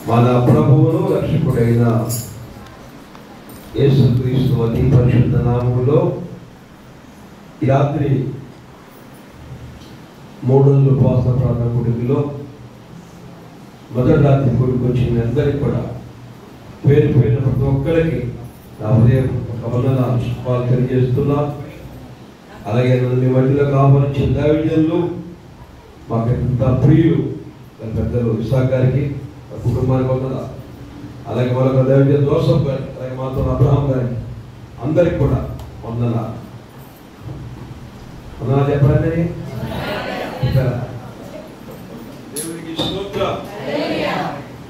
మన ప్రభువును రక్షకుడైన యేసుక్రీస్తు అతి పరిశుద్ధ నామములో ఈ రాత్రి 3 రోజుల ఉపవాస ప్రార్థన కూడికలో మొదటి రాత్రి కూడికి వచ్చిన అందరికీ కూడా పేరు పేరున ప్రతి ఒక్కరికి నా హృదయం వందనాలు తెలియజేస్తున్నా. అలాగే మీ మధ్యలో కావాల్సిన దైవజనులు మాకు ఎంత ప్రియులు పెద్దలు ఇసాక్ గారికి కుటుంబానికి వందనాలు. అలాగే మరొక దైవజనులు జోసఫ్ గారికి, అలాగే మాతో అబ్రహాం గారికి అందరికి కూడా వందనాలు. వందనాలు చెప్పండి. దేవునికి స్తోత్రం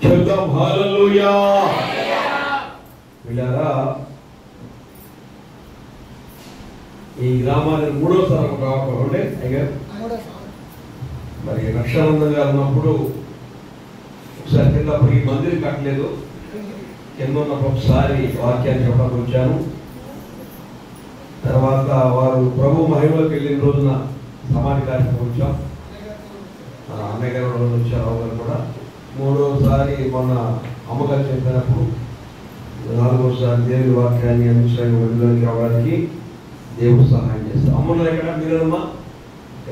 చెప్తాం. హల్లెలూయా. వీళ్ళారా ఈ గ్రామానికి 3వ తరం కావాలంటే మరి రక్షానందం గారు ఉన్నప్పుడు ఒకసారి కిందప్పుడు ఈ మందిరం కట్టలేదు, కింద ఉన్నప్పుడు ఒకసారి వాక్యాన్ని చెప్పడానికి వచ్చాను. తర్వాత వారు ప్రభు మహిమలోకి వెళ్ళిన రోజున సమాధి కార్యక్రమం వచ్చాం. అన్నయ్య గారు రోజు వచ్చారు, గారు కూడా 3వసారి మొన్న అమ్మగారు చెప్పినప్పుడు 4వసారి దేవుడి వాక్యాన్ని అందించడానికి వదిలోకి రావడానికి దేవుడు సహాయం చేస్తాం. అమ్మలో ఎక్కడ మీరమ్మా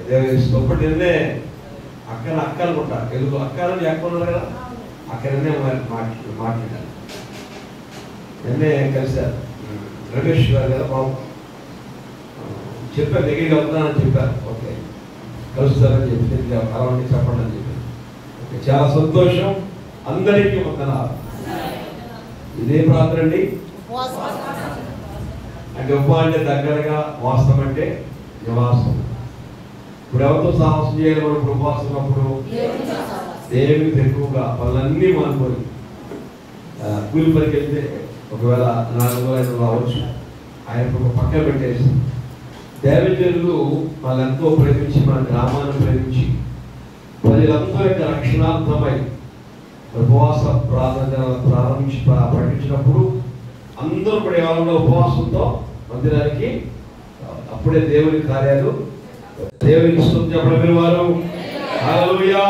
దేవుడు నిన్నే అక్కలు ఉంటారు, తెలుగు అక్కలని ఎక్కడ ఉన్నారు కదా, అక్కడనే మాట్లాడారు. నిన్నే కలిశారు రమేష్ గారు కదా బాబు, చెప్పారు దగ్గరికి వెళ్తానని చెప్పారు. ఓకే కలుస్తారని చెప్పి అలాంటి చెప్పండి అని చెప్పారు. ఓకే చాలా సంతోషం. అందరికీ వందనాలు. ఇదే ప్రార్థన అండి. అంటే ఉప అంటే దగ్గరగా, వాస్తవం అంటే నివాసం. ఇప్పుడు ఎవరితో సాహసం చేయాలి మనం? ఇప్పుడు ఉపవాసం ఉన్నప్పుడు దేవునికి ఎక్కువగా పనులన్నీ మానుకొని కూలి పనికి వెళ్తే ఒకవేళ 400-500 రావచ్చు, ఆయన పక్కన పెట్టేసి దేవజనులు వాళ్ళెంతో ప్రేమించి మన గ్రామాన్ని ప్రేమించి ప్రజలందరూ యొక్క రక్షణార్థమై ఉపవాస ప్రార్థన ప్రారంభించి పఠించినప్పుడు అందరూ కూడా ఎవరన్నా ఉపవాసంతో మందిరానికి అప్పుడే దేవుని కార్యాలు దేవునికి స్తుతి చెప్పడం వారు. హల్లెలూయా.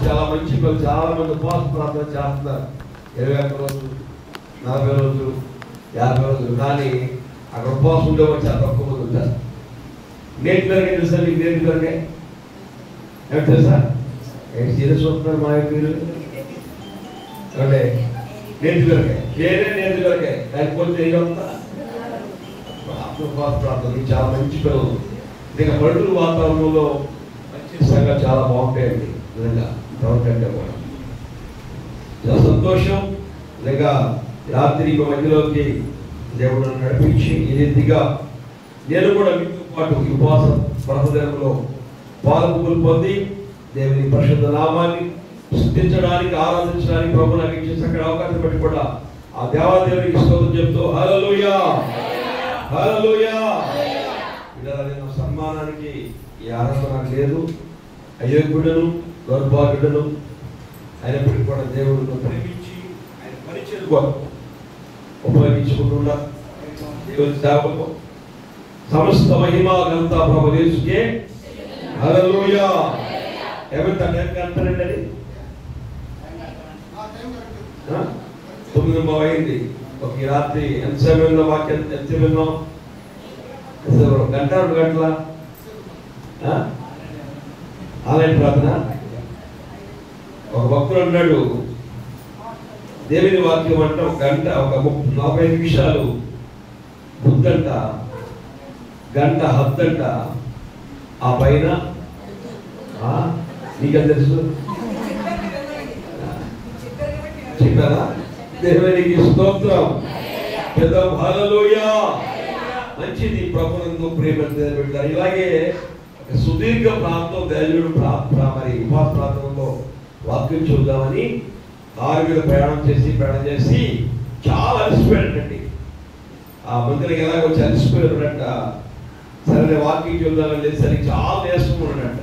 చాలా మంచి పనులు, చాలా మంది ఉపవాస ప్రార్థన చేస్తున్నారు. 21 రోజులు, 40 రోజులు, 50 రోజులు. కానీ అక్కడ ఉపవాసం ఉండే చాలా తక్కువ మంది ఉంటారు. నేటి పెరిగే తెలుసా మీకు? నేటి పెరిగే ఏమిటి తెలుసా? ఏంటి సీరియస్ వస్తున్నారు మా మీరు? అంటే నేటి పెరిగే వేరే నేటి పెరిగే లేకపోతే ఏమంతా ఉపవాస ప్రార్థన చాలా మంచి పిల్లలు. ఇక పల్లెటూరు వాతావరణంలో మంచి సంఘాలు చాలా బాగుంటాయండి. నిజంగా ప్రవర్తంటే కూడా చాలా సంతోషం. లేక రాత్రి మధ్యలోకి దేవుడు నడిపించి ఈ రీతిగా నేను కూడా మీతో పాటు ఉపవాస ప్రార్థనలో పాల్గొని పొంది దేవుని పరిశుద్ధ నామాన్ని స్తుతించడానికి, ఆరాధించడానికి ప్రభు నాకు ఇచ్చే అక్కడ అవకాశం పెట్టి కూడా ఆ దేవాదేవునికి స్తోత్రం చెప్తూ హల్లెలూయా హల్లెలూయా. ఇలా సన్మానానికి ఈ ఆరాధన లేదు, అయోగ్యుడను దౌర్భాగ్యుడను అయినప్పటికీ కూడా దేవుడిని ప్రేమించి ఆయన పరిచయం ఉపయోగించుకుంటున్నా దేవుని సేవకు సమస్త మహిమా ఘనత ప్రభు యేసుకే. హల్లెలూయా. ఏమంటారండి? 9:30 అయింది. ఒక రాత్రి ఎంతసేపు విన్నాం? వాక్యం ఎంత విన్నాం? గంట 2 గంటల ఆలయం ప్రార్థన. ఒక భక్తుడు అన్నాడు, దేవుని వాక్యం అంటే ఒక గంట, ఒక 40 నిమిషాలు బుద్ధంట, గంట హద్దంట, ఆ పైన నీకని తెలుసు చెప్పారా? దేవునికి స్తోత్రం. పెద్ద హల్లెలూయా. మంచిది. ప్రభునందు ప్రేమ పెట్టారు. ఇలాగే సుదీర్ఘ ప్రాంతం దేవుడు మరి ఉపవాస ప్రాంతంలో వాక్యం చూద్దామని కారు మీద ప్రయాణం చేసి చాలా అలసిపోయాడండి. ఆ మందిరం ఎలాగొచ్చి అలసిపోయాడంట. సరే వాక్యం చూద్దామని లేసరికి చాలా నేసం ఉన్నాడంట.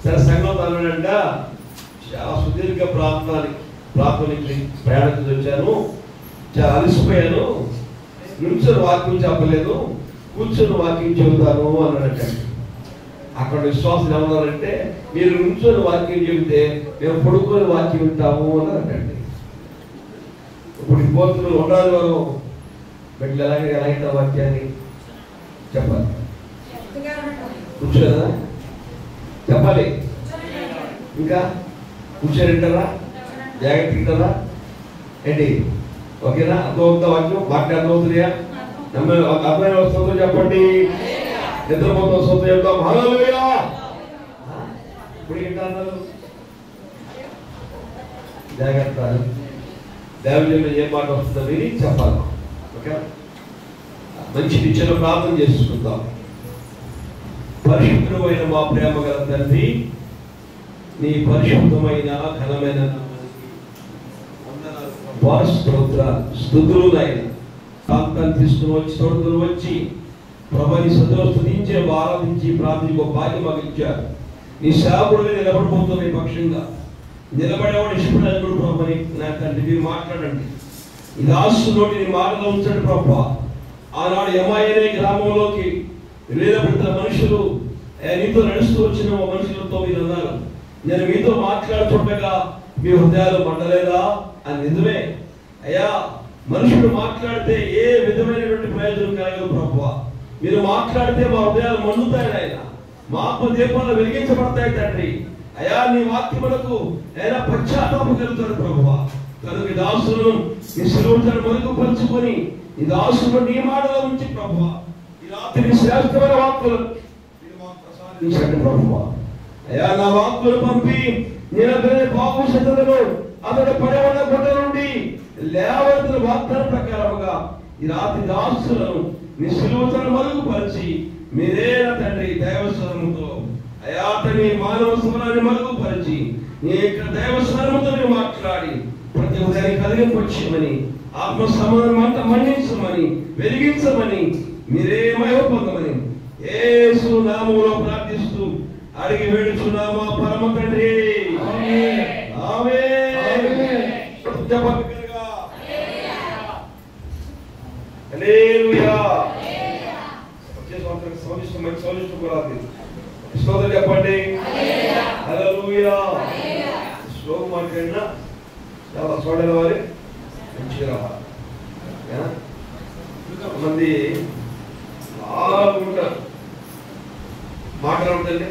సరే సంఘం అన్నాడంట, చాలా సుదీర్ఘ ప్రాంతం నుంచి ప్రయాణం చేసి వచ్చాను, చాలా అలసిపోయాను, నుంచొని వాక్యం చెప్పలేదు, కూర్చొని వాక్యం చెబుతాను అన్నాడంట. అక్కడ విశ్వాసం ఏమన్నారంటే, మీరు నుంచొని వాక్యం చెబితే మేము పడుకొని వాక్యం వింటాము అని అంటండి. ఇప్పుడు పోతులు ఉండాలి వారు బిడ్డలు ఎలా వింటారు వాక్యాన్ని చెప్పాలి. కూర్చోదా చెప్పాలి. ఇంకా కూర్చొని వింటారా? జాగ్రత్త వింటారా ఏంటి? ఓకేనా? అర్థమవుతుందా వాక్యం? వాక్యం అర్థమవుతుందా? అర్థమైన వస్తుందో చెప్పండి. నిద్రపోతున్న వస్తుందో చెప్తాం. హల్లెలూయా. ఇప్పుడు ఏంటన్నారు? జాగ్రత్త. దేవుని ఏ మాట వస్తుందో విని చెప్పాలి. ఓకే, మంచి నిత్యం ప్రార్థన చేసుకుందాం. పరిశుద్ధమైన మా ప్రేమ గల తండ్రి, నీ పరిశుద్ధమైన ఘనమైన స్తుతులు నాయన. ప్రాంతాన్ని తీసుకుని వచ్చి తోడుకుని వచ్చి ప్రభుని స్తుతించే ఆరాధించి ప్రార్థించి భాగ్యం మాకు ఇచ్చారు. నీ సేవకుడిగా నిలబడిపోతున్న ఈ పక్షంగా నిలబడేవాడు ఇష్టపడేవాడు ప్రభుని నా తండ్రి మీరు మాట్లాడండి. ఈ దాసు నోటి నీ మాటలో ఉంచండి ప్రభు. ఆనాడు యమాయనే గ్రామంలోకి వెళ్ళినప్పుడు మనుషులు నీతో నడుస్తూ వచ్చిన మనుషులతో మీరు అన్నారు, నేను మీతో మాట్లాడుతుండగా మీ హృదయాలు మండలేదా అని. నిజమే అయ్యా, మనుషుడు మాట్లాడితే ఏ విధమైనటువంటి ప్రయోజనం కలగదు ప్రభు. మీరు మాట్లాడితే మా హృదయాలు మండుతాయి ఆయన, మా ఆత్మ దీపాలు వెలిగించబడతాయి తండ్రి. అయా నీ వాక్యములకు ఆయన పశ్చాత్తాపం కలుగుతాడు ప్రభు. కనుక ఈ దాసులను ఈ శిలువను మరుగుపరుచుకొని ఈ దాసులను నీ మాటలో ఉంచి ప్రభు ఈ రాత్రి శ్రేష్టమైన వాక్కులను ప్రసాదించండి ప్రభు. అయా నా వాక్కులు పంపి నేను బాబు శతలను అతడు పడవన గుడ్డ నుండి లేవతున్న వాగ్దానం ప్రకారముగా ఈ రాత్రి దాసులను నీ శిలువను మరుగుపరిచి మీరే తండ్రి దైవస్వరముతో అయా తండ్రి మానవ స్వరాన్ని మరుగుపరిచి నీ యొక్క దైవస్వరముతో మాట్లాడి ప్రతి ఉదయాన్ని కలిగింపచేయమని, ఆత్మ సమాధానం మన్నించమని, వెలిగించమని, మీరే మహిమ పొందమని యేసు నామములో ప్రార్థిస్తూ అడిగి వేడుచున్నామా పరమ తండ్రి. ఆమేన్. ఆమేన్. హల్లెలూయా. హల్లెలూయా. స్తోత్రం చెప్పండి. హల్లెలూయా. శ్లోకం మాట్లాడినా చాలా చూడాలి వారి మంచిగా రావాలి. కొంతమంది చాలా ఉంటారు మాట్లాడుతుంది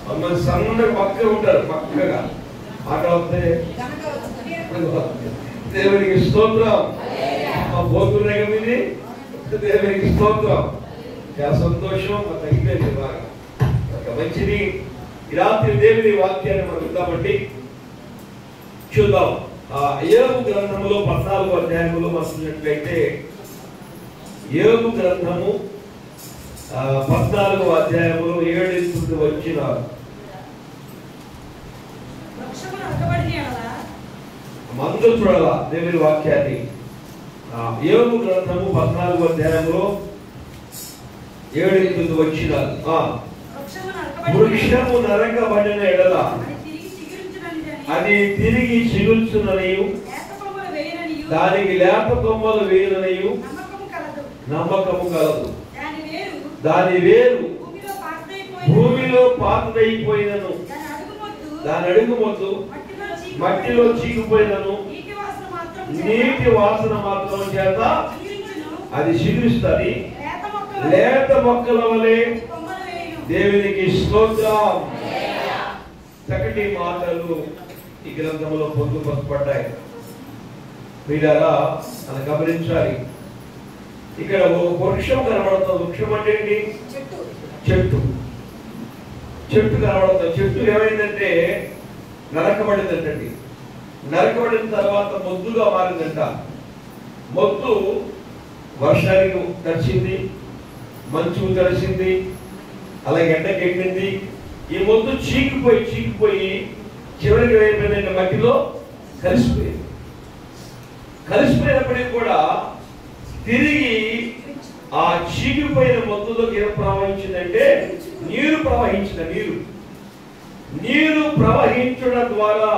కొంతమంది సన్నగా పక్కగా ఉంటారు, పక్కగా మాట్లాడితే దేవునికి స్తోత్రం. మా బోధులే ఇది దేవునికి స్తోత్రం. చాలా సంతోషం. తగ్గిపోయింది బాగా మంచిది. ఈ రాత్రి దేవుని వాక్యాన్ని మనం విందామండి. చూద్దాం. యోబు గ్రంథములో 14వ అధ్యాయములో మనం చూసినట్లయితే యోబు గ్రంథము 14వ అధ్యాయములో 7 వచ్చిన మందులు చూడాల దేవుని వాక్యాన్ని. యోబు గ్రంథము 14వ అధ్యాయములో 7 వచ్చిన వృక్షము నరకబడిన ఎడల అది తిరిగి చిగుర్చుననియు దానికి లేత కొమ్మలు వేయననియు నమ్మకము కలదు. దాని వేరు భూమిలో పాతదైపోయినను దాని అడుగు మొద్దు మట్టిలో చీకిపోయినను నీటి వాసన మాత్రం చేత అది చిగురిస్తుంది. లేత మొక్కల వలె దేవునికి స్తోత్రం. చక్కటి మాటలు ఈ గ్రంథంలో పొందుపరచబడ్డాయి. మీరారా అని గమనించాలి. ఇక్కడ ఒక వృక్షం కనబడుతుంది. వృక్షం అంటే ఏంటి? చెట్టు. చెట్టు కనబడుతుంది. చెట్టు ఏమైందంటే నరకబడిందంటండి. నరకబడిన తర్వాత మొద్దుగా మారిందంట. మొద్దు వర్షానికి తడిచింది, మంచు తడిసింది, అలాగే ఎండకి ఎండింది. ఈ మొద్దు చీకిపోయి చివరికి అయిపోయిందంటే మట్టిలో కలిసిపోయింది. కలిసిపోయినప్పటికీ కూడా తిరిగి ఆ చీకిపోయిన మొద్దులోకి ఏం ప్రవహించిందంటే నీరు ప్రవహించింది. నీరు ప్రవహించడం ద్వారా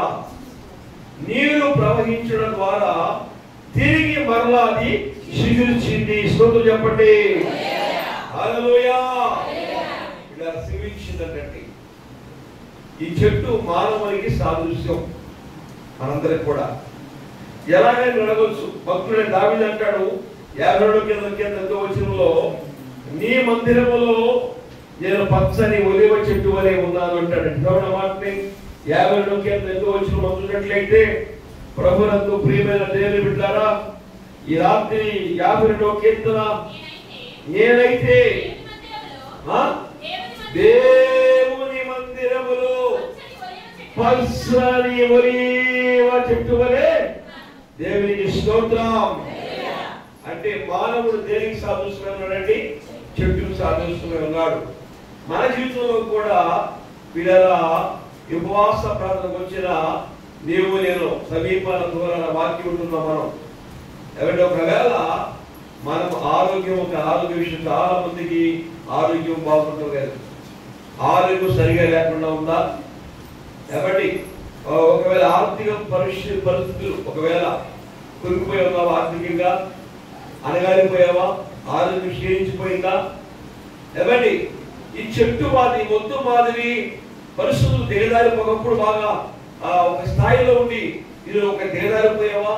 తిరిగి మరలా అది చిగురించింది. స్తోత్రం చెప్పండి. హల్లెలూయా. ఇలా చిగురించిందంటే ఈ చెట్టు మానవునికి సాదృశ్యం. మనందరికి కూడా ఎలాగైనా అడగొచ్చు. భక్తుడే దావీదు అంటాడు 52 వచనంలో, నీ మందిరములో నేను పచ్చని ఒలివ చెట్టు వలె ఉన్నాను అంటాడు. మాటని 52 వచనం అందున్నట్లయితే, ప్రభునందు ప్రియమైన దేవుని బిడ్డలారా, ఈ రాత్రి 52వ కీర్తన, నేనైతే దేవుని మందిరములో పచ్చని ఒలివ చెట్టు వలె. దేవునికి స్తోత్రం. అంటే మానవుడు దేనికి సాదృశ్యమై ఉన్నాడండి? చెట్టుకు సాదృశ్యమై ఉన్నాడు. మన జీవితంలో కూడా వీళ్ళ ఉపవాస ప్రార్థనకు వచ్చిన నీవు నేను సమీపాల దూరాల వాక్యం ఉంటున్నాం మనం. ఎవరి ఒకవేళ మనం ఆరోగ్య విషయం చాలా మందికి ఆరోగ్యం బాగుంటుంది లేదు, ఆరోగ్యం సరిగా లేకుండా ఉందా? ఎవరి ఒకవేళ ఆర్థిక పరిస్థితులు ఒకవేళ కొనుక్కుపోయి ఉన్నావా? ఆర్థికంగా అనగారిపోయావా? ఆరోగ్యం క్షీణించిపోయిందా? ఎవరి ఈ చెట్టు మొత్తం మాదిరి పరిస్థితులు దిగజారిపోయినప్పుడు బాగా ఒక స్థాయిలో ఉండి ఈరోజు ఒక దిగజారిపోయావా?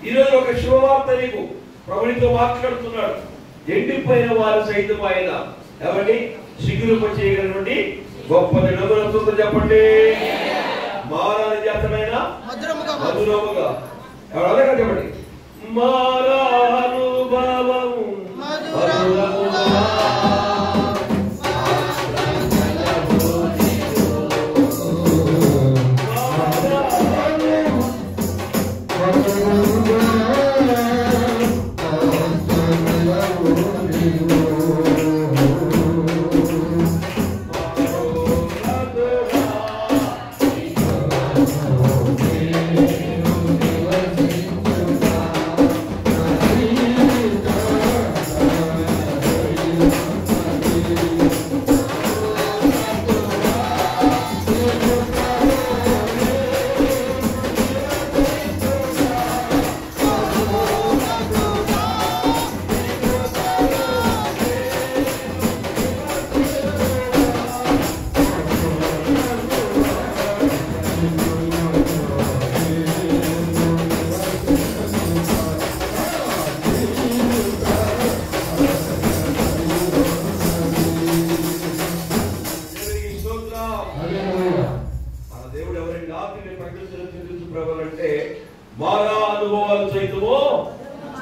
ఈరోజు ఒక శుభవార్త నీకు ప్రభునితో మాట్లాడుతున్నాడు. ఎండిపోయిన వారు సైతం ఆయన ఎవరిని సిగ్గులు చేయగలటువంటి గొప్ప నిడమలతో చెప్పండి. మారాని జాతమైన మధురముగా ఎవరు చెప్పండి. మారానుభవము మధురముగా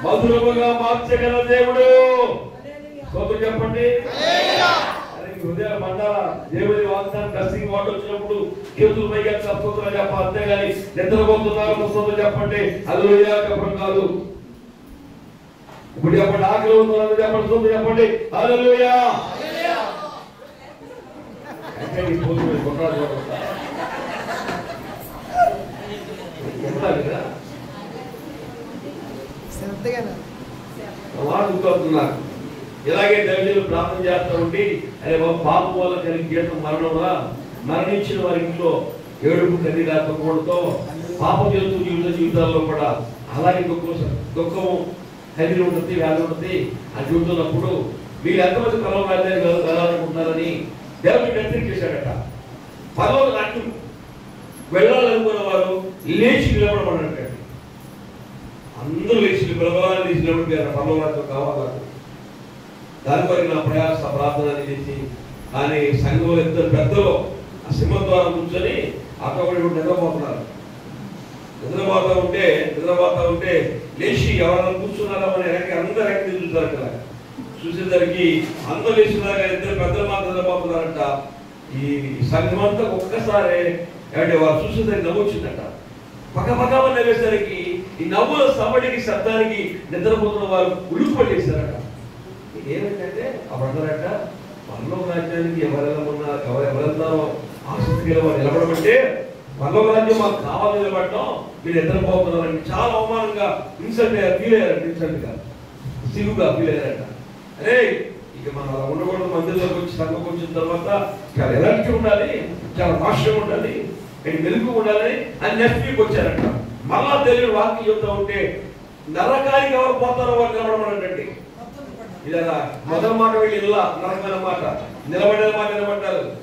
మధురముగా మార్చగల దేవుడు. స్తోత్రం చెప్పండి. హృదయ మండల దేవుడి వాగ్దానం కసింగ్ వాడు వచ్చినప్పుడు చేతులు పైగా స్తోత్రం చెప్పాలి, అంతేగాని నిద్రపోతున్నారు స్తోత్రం చెప్పండి. హల్లెలూయా చెప్పడం కాదు. ఇప్పుడు చెప్పండి, ఆకలి ఉందని చెప్పండి, స్తోత్రం చెప్పండి. హల్లెలూయా. ఇలాగే దైవజనులు ప్రార్థన చేస్తూ ఉండి, అరే పాపం వల్ల కలిగి జీవితం మరణంలా మరణించిన వారి ఇంట్లో ఏడుపు కన్నీరు తక్కువతో పాపం చేస్తూ జీవితాల్లో కూడా అలాగే దుఃఖము కన్నీరు ఉంటుంది, వ్యాధి ఉంటుంది అని చూస్తున్నప్పుడు మీరు ఎంతమంది పరమ రాజ్యాన్ని వెళ్ళాలనుకుంటున్నారని దేవుడిని హెచ్చరిక చేశాడట. పరమ రాజ్యం వెళ్ళాలనుకున్న వారు లేచి నిలబడమన్నట్టు. అందరూ లేచి నిలబడాలని లేచి నిలబడిపోయారు. పరమ రాజ్యం కావాలి. దాని కొరకు నా ప్రయాస ప్రార్థన చేసి, కానీ సంఘంలో ఇద్దరు పెద్దలు ఆ సింహద్వారం కూర్చొని అక్కడ నిద్రపోతున్నారు. నిద్రపోతా ఉంటే లేచి ఎవరైనా కూర్చున్నారా అని అందరూ ఎక్కడ చూస్తారు. కదా చూసేసరికి అందరూ లేచినారా, ఇద్దరు పెద్దలు మాత్రం నిద్రపోతున్నారంట. ఈ సంఘం అంతా ఒక్కసారి ఏమంటే వారు చూసేసరికి నవ్వు వచ్చిందట. పక్క నవ్వేసరికి ఈ నవ్వుల సవడికి శబ్దానికి నిద్రపోతున్న వారు ఉలుపు పట్టేశారట. ఏమిటంటే అప్పుడు అందరట, పరలోక రాజ్యానికి ఎవరెళ్తారో ఆసక్తి వారు నిలబడమంటే పరలోక రాజ్యం మాకు కావాలి నిలబడటం మీరు నిద్రపోతున్నారంటే చాలా అవమానంగా ఇన్సల్ట్ ఫీల్ అయ్యారంట. ఇన్సల్ట్గా సిగ్గుగా ఫీల్ అయ్యారట. అరే ఇక మనం అలా ఉండకూడదు, మందిరంలోకి వచ్చి సంఘంకి వచ్చిన తర్వాత చాలా ఎలర్జీ ఉండాలి, చాలా భాష్యం ఉండాలి, వెలుగు ఉండాలి అని నెక్స్ట్ వీక్ వచ్చారంట. మళ్ళా తెలియని వాక్యం చెప్తా ఉంటే నరకానికి ఎవరు పోతారో వారు నిలబడమనండి. ఇలా మొదటి మాట వెళ్ళి ఇలా నరకమైన మాట, నిలబడ్డారు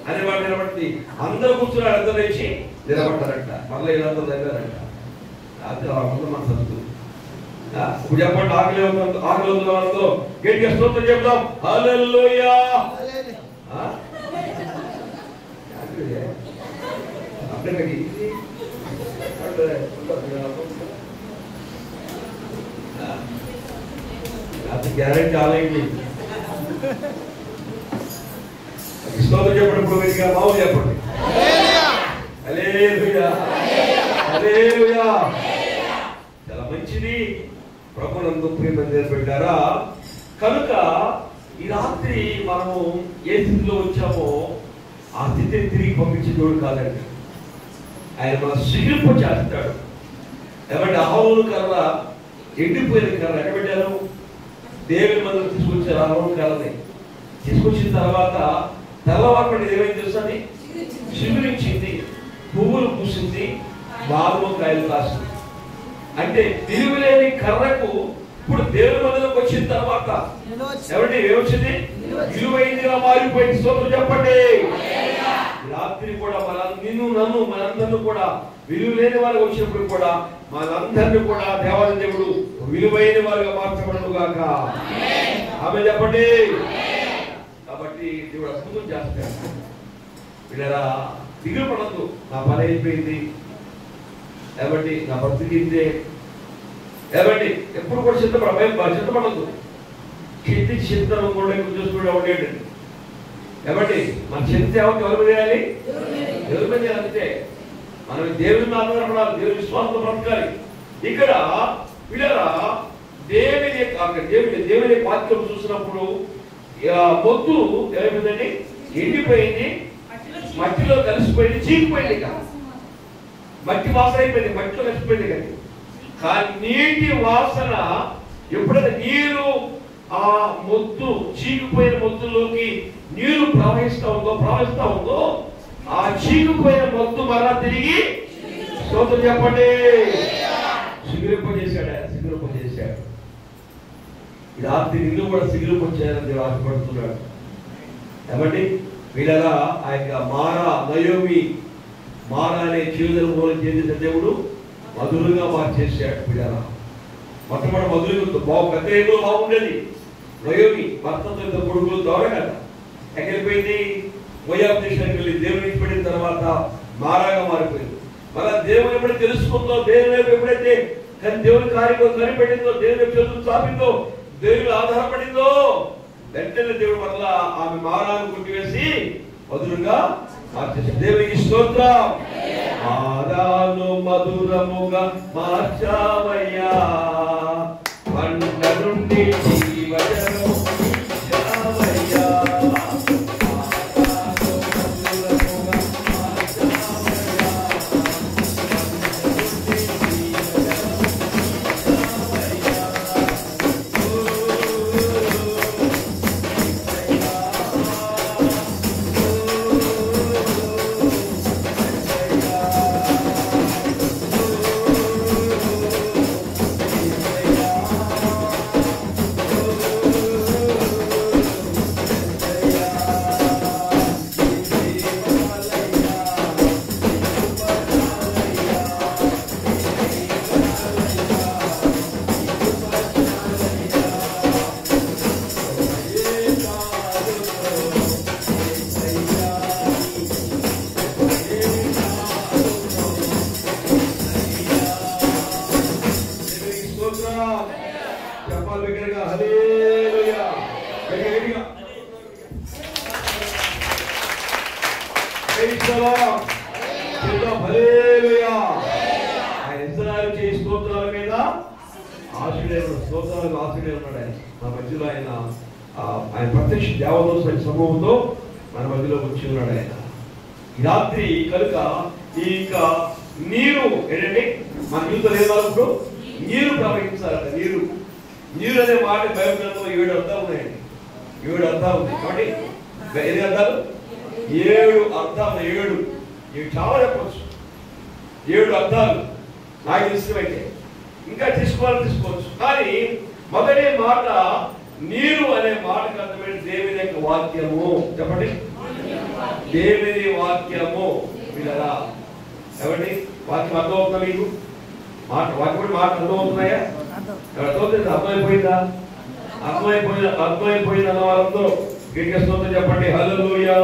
అనే మాట నిలబడి అందరూ కూర్చున్నారు, అందరూ లేచి నిలబడ్డారంట. మళ్ళీ వీళ్ళందరూ దగ్గరంట. రాత్రి అందరూ మన సంతు ఇప్పుడు చెప్పండి. ఆకలి ఉంది వాళ్ళతో గట్టిగా స్తోత్రం చెప్తాం. హల్లెలూయా. గ్యారెంటీ ఆలయండి. స్తోత్రం చెప్పండి. ఇప్పుడు గట్టిగా మామూలు చెప్పండి. హల్లెలూయా, హల్లెలూయా. చాలా మంచిది. ప్రభునందు ప్రియమైన పెట్టారా. కనుక ఈ రాత్రి మనము ఏ స్థితిలో వచ్చామో ఆ స్థితిని తిరిగి పంపించేటోడు కాదండి. ఆయన మన సిగ్గుపు చేస్తాడు. ఏమంటే అహరోను కర్ర, ఎండిపోయిన కర్ర ఎక్కడ పెట్టారు? దేవుని మందులు తీసుకొచ్చారు. అహరోను కర్రని తీసుకొచ్చిన తర్వాత తెల్లవారు ఏమైంది తెలుసని? చిగురించింది, పువ్వులు పూసింది, మామిడికాయలు కాసింది. అంటే విలువలేని కర్రకు ఇప్పుడు దేవుని మందిలోకి వచ్చిన తర్వాత ఏమంటే ఏమొచ్చింది? విలువైనదిగా మారిపోయింది. స్తోత్రం చెప్పండి. రాత్రి కూడా నన్ను మనందరినీ కూడా విలువ లేని వారికి వచ్చినప్పుడు కూడా మనందరినీ కూడా దేవాలయ దేవుడు విలువైన వారిగా మార్చబడను గాక. ఆమె చెప్పండి. కాబట్టి దేవుడు అద్భుతం చేస్తాడు. వీళ్ళరా దిగులు పడద్దు. నా పని అయిపోయింది, ఏమండి నా బ్రతికిందే, ఏమండి ఎప్పుడు కూడా చింతపడద్దు. చింతను కూడా చూసుకుంటూ ఉండేది. ఏమండి మన చింత ఎవరి మీద చేయాలి? దేవుని మీద అంతే. మనం దేవుని ఆధారపడాలి, దేవుని విశ్వాసంతో బ్రతకాలి. ఇక్కడ వీళ్ళరా దేవుని పాత్రలు చూసినప్పుడు మొద్దు ఏమైందండి? ఎండిపోయింది, మట్టిలో కలిసిపోయింది, చీకిపోయింది. ఇక మట్టి వాసన అయిపోయింది, మట్టిలో కలిసిపోయింది. కానీ నీటి వాసన ఎప్పుడైతే నీరు ఆ మొద్దు చీకిపోయిన మొద్దులోకి నీరు ప్రవహిస్తా ఉందో ఆ చీకిపోయిన మొద్దు మరలా తిరిగి స్తోత్రం చెప్పండి సిగురింపజేశాడు. ఆయన సిగురింపజేశాడు. ఈ రాత్రి ఇల్లు కూడా సిగురింపజేయాలని దేవుడు ఆశపడుతున్నాడు. ఏమండి వీళ్ళలా ఆ యొక్క నయోమి అనే జీవితం మూలం చేసిన దేవుడు మధురంగా మార్చేశాడు. వీళ్ళలా మొట్టమొదటి మధురంగా గతంలో బాగుండేది. నయోమి భర్తతో కొడుకులు ద్వారా కదా ఎక్కడిపోయింది? మోయాబు దేశానికి వెళ్ళి దేవుని పడిన తర్వాత మారాగా మారిపోయింది. మళ్ళా దేవుని ఎప్పుడైతే తెలుసుకుందో, దేవుని వైపు ఎప్పుడైతే దేవుని కార్యం కనిపెట్టిందో, దేవుని వైపు చేతులు చాపిందో, దేవుని ఆధారపడిందో, వెంటనే దేవుడు మళ్ళా ఆమె మారాను కొట్టివేసి మధురంగా మార్చేశాడు. దేవునికి స్తోత్రం. మారాను మధురముగా మార్చావయ్యా, పంట నుండి జీవజలం ఇచ్చావయ్యా. ఆయన ప్రత్యక్ష దేవదూత సమూహంతో మన మధ్యలో వచ్చి ఉన్నాడు ఆయన ఈ రాత్రి. కనుక ఇక నీరు ఏంటంటే మన జీవితంలో ఏం వాళ్ళప్పుడు నీరు ప్రవహించాలంట. నీరు అనే మాట బైబిల్లో 7 అర్థాలు ఉన్నాయండి. 7 అర్థాలు ఉన్నాయి. కాబట్టి ఎన్ని అర్థాలు? 7 అర్థాలు. 7 ఇవి చాలా చెప్పవచ్చు. 7 అర్థాలు నాకు ఇష్టమైతే ఇంకా తీసుకోవచ్చు. కానీ మొదటి మాట నీరు అనే మాటకు అర్థమైన దేవుని యొక్క వాక్యము. చెప్పండి, దేవుని వాక్యము. వినరా ఎవరి వాక్యం అర్థమవుతుందా మీకు? వాక్యం మాట అర్థమవుతున్నాయా? అర్థమైపోయిందా? అర్థమైపోయిన వాళ్ళందరూ గట్టిగా స్తోత్రం చెప్పండి. హల్లెలూయా.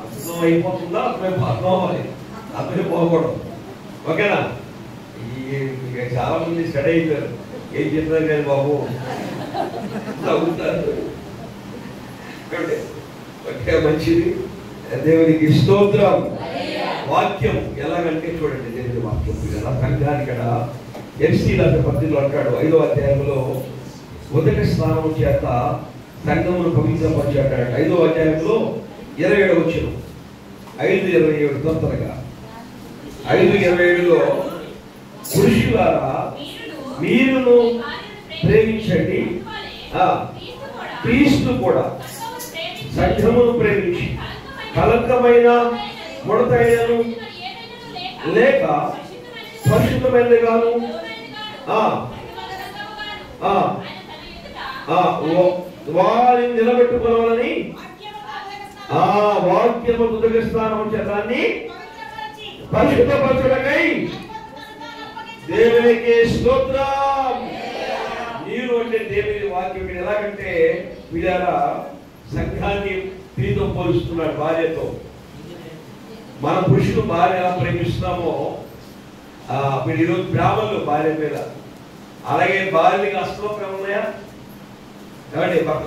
అర్థం అయిపోతుందా? అర్థమవ్వాలి, అర్థమైపోకూడదు. ఓకేనా? చాలా మంది స్టడీ అయిపోయారు. ఏం చెప్తారు కానీ బాబు చదువుతారు. ఓకే, మంచిది. దేవునికి స్తోత్రం. వాక్యం ఎలాగంటే చూడండి, దేవుని వాక్యం ఎలా సంఘానికి ఇక్కడ ఎఫ్సీ పత్రికలో అంటాడు 5వ అధ్యాయంలో మొదటి స్నానం చేత సంఘమును పవిత్రపరిచి అంటాడు. 5వ అధ్యాయంలో 27వ వచనం, 5:27 తొందరగా 5:27లో పురుషులారా మీరును ప్రేమించండి, క్రీస్తు కూడా సంఘమును ప్రేమించి కలంకమైన ముడతైనను లేక పరిశుద్ధమైనదిగాను వారిని నిలబెట్టుకోవాలని వాక్యము మొదటి స్నానం చేతాన్ని పరిశుద్ధపరచుటకై దేవునికి స్తోత్రం. నీరు అంటే దేవుని వాక్యం. ఎలాగంటే వీళ్ళ సంఘాన్ని స్త్రీతో పోలుస్తున్నాడు, భార్యతో. మన పురుషులు భార్య ఎలా ప్రేమిస్తున్నామో మీరు ఈరోజు బ్రాహ్మణులు భార్య మీద, అలాగే భార్యకి అసలు ప్రేమ ఉన్నాయా? ఏమండి, భర్త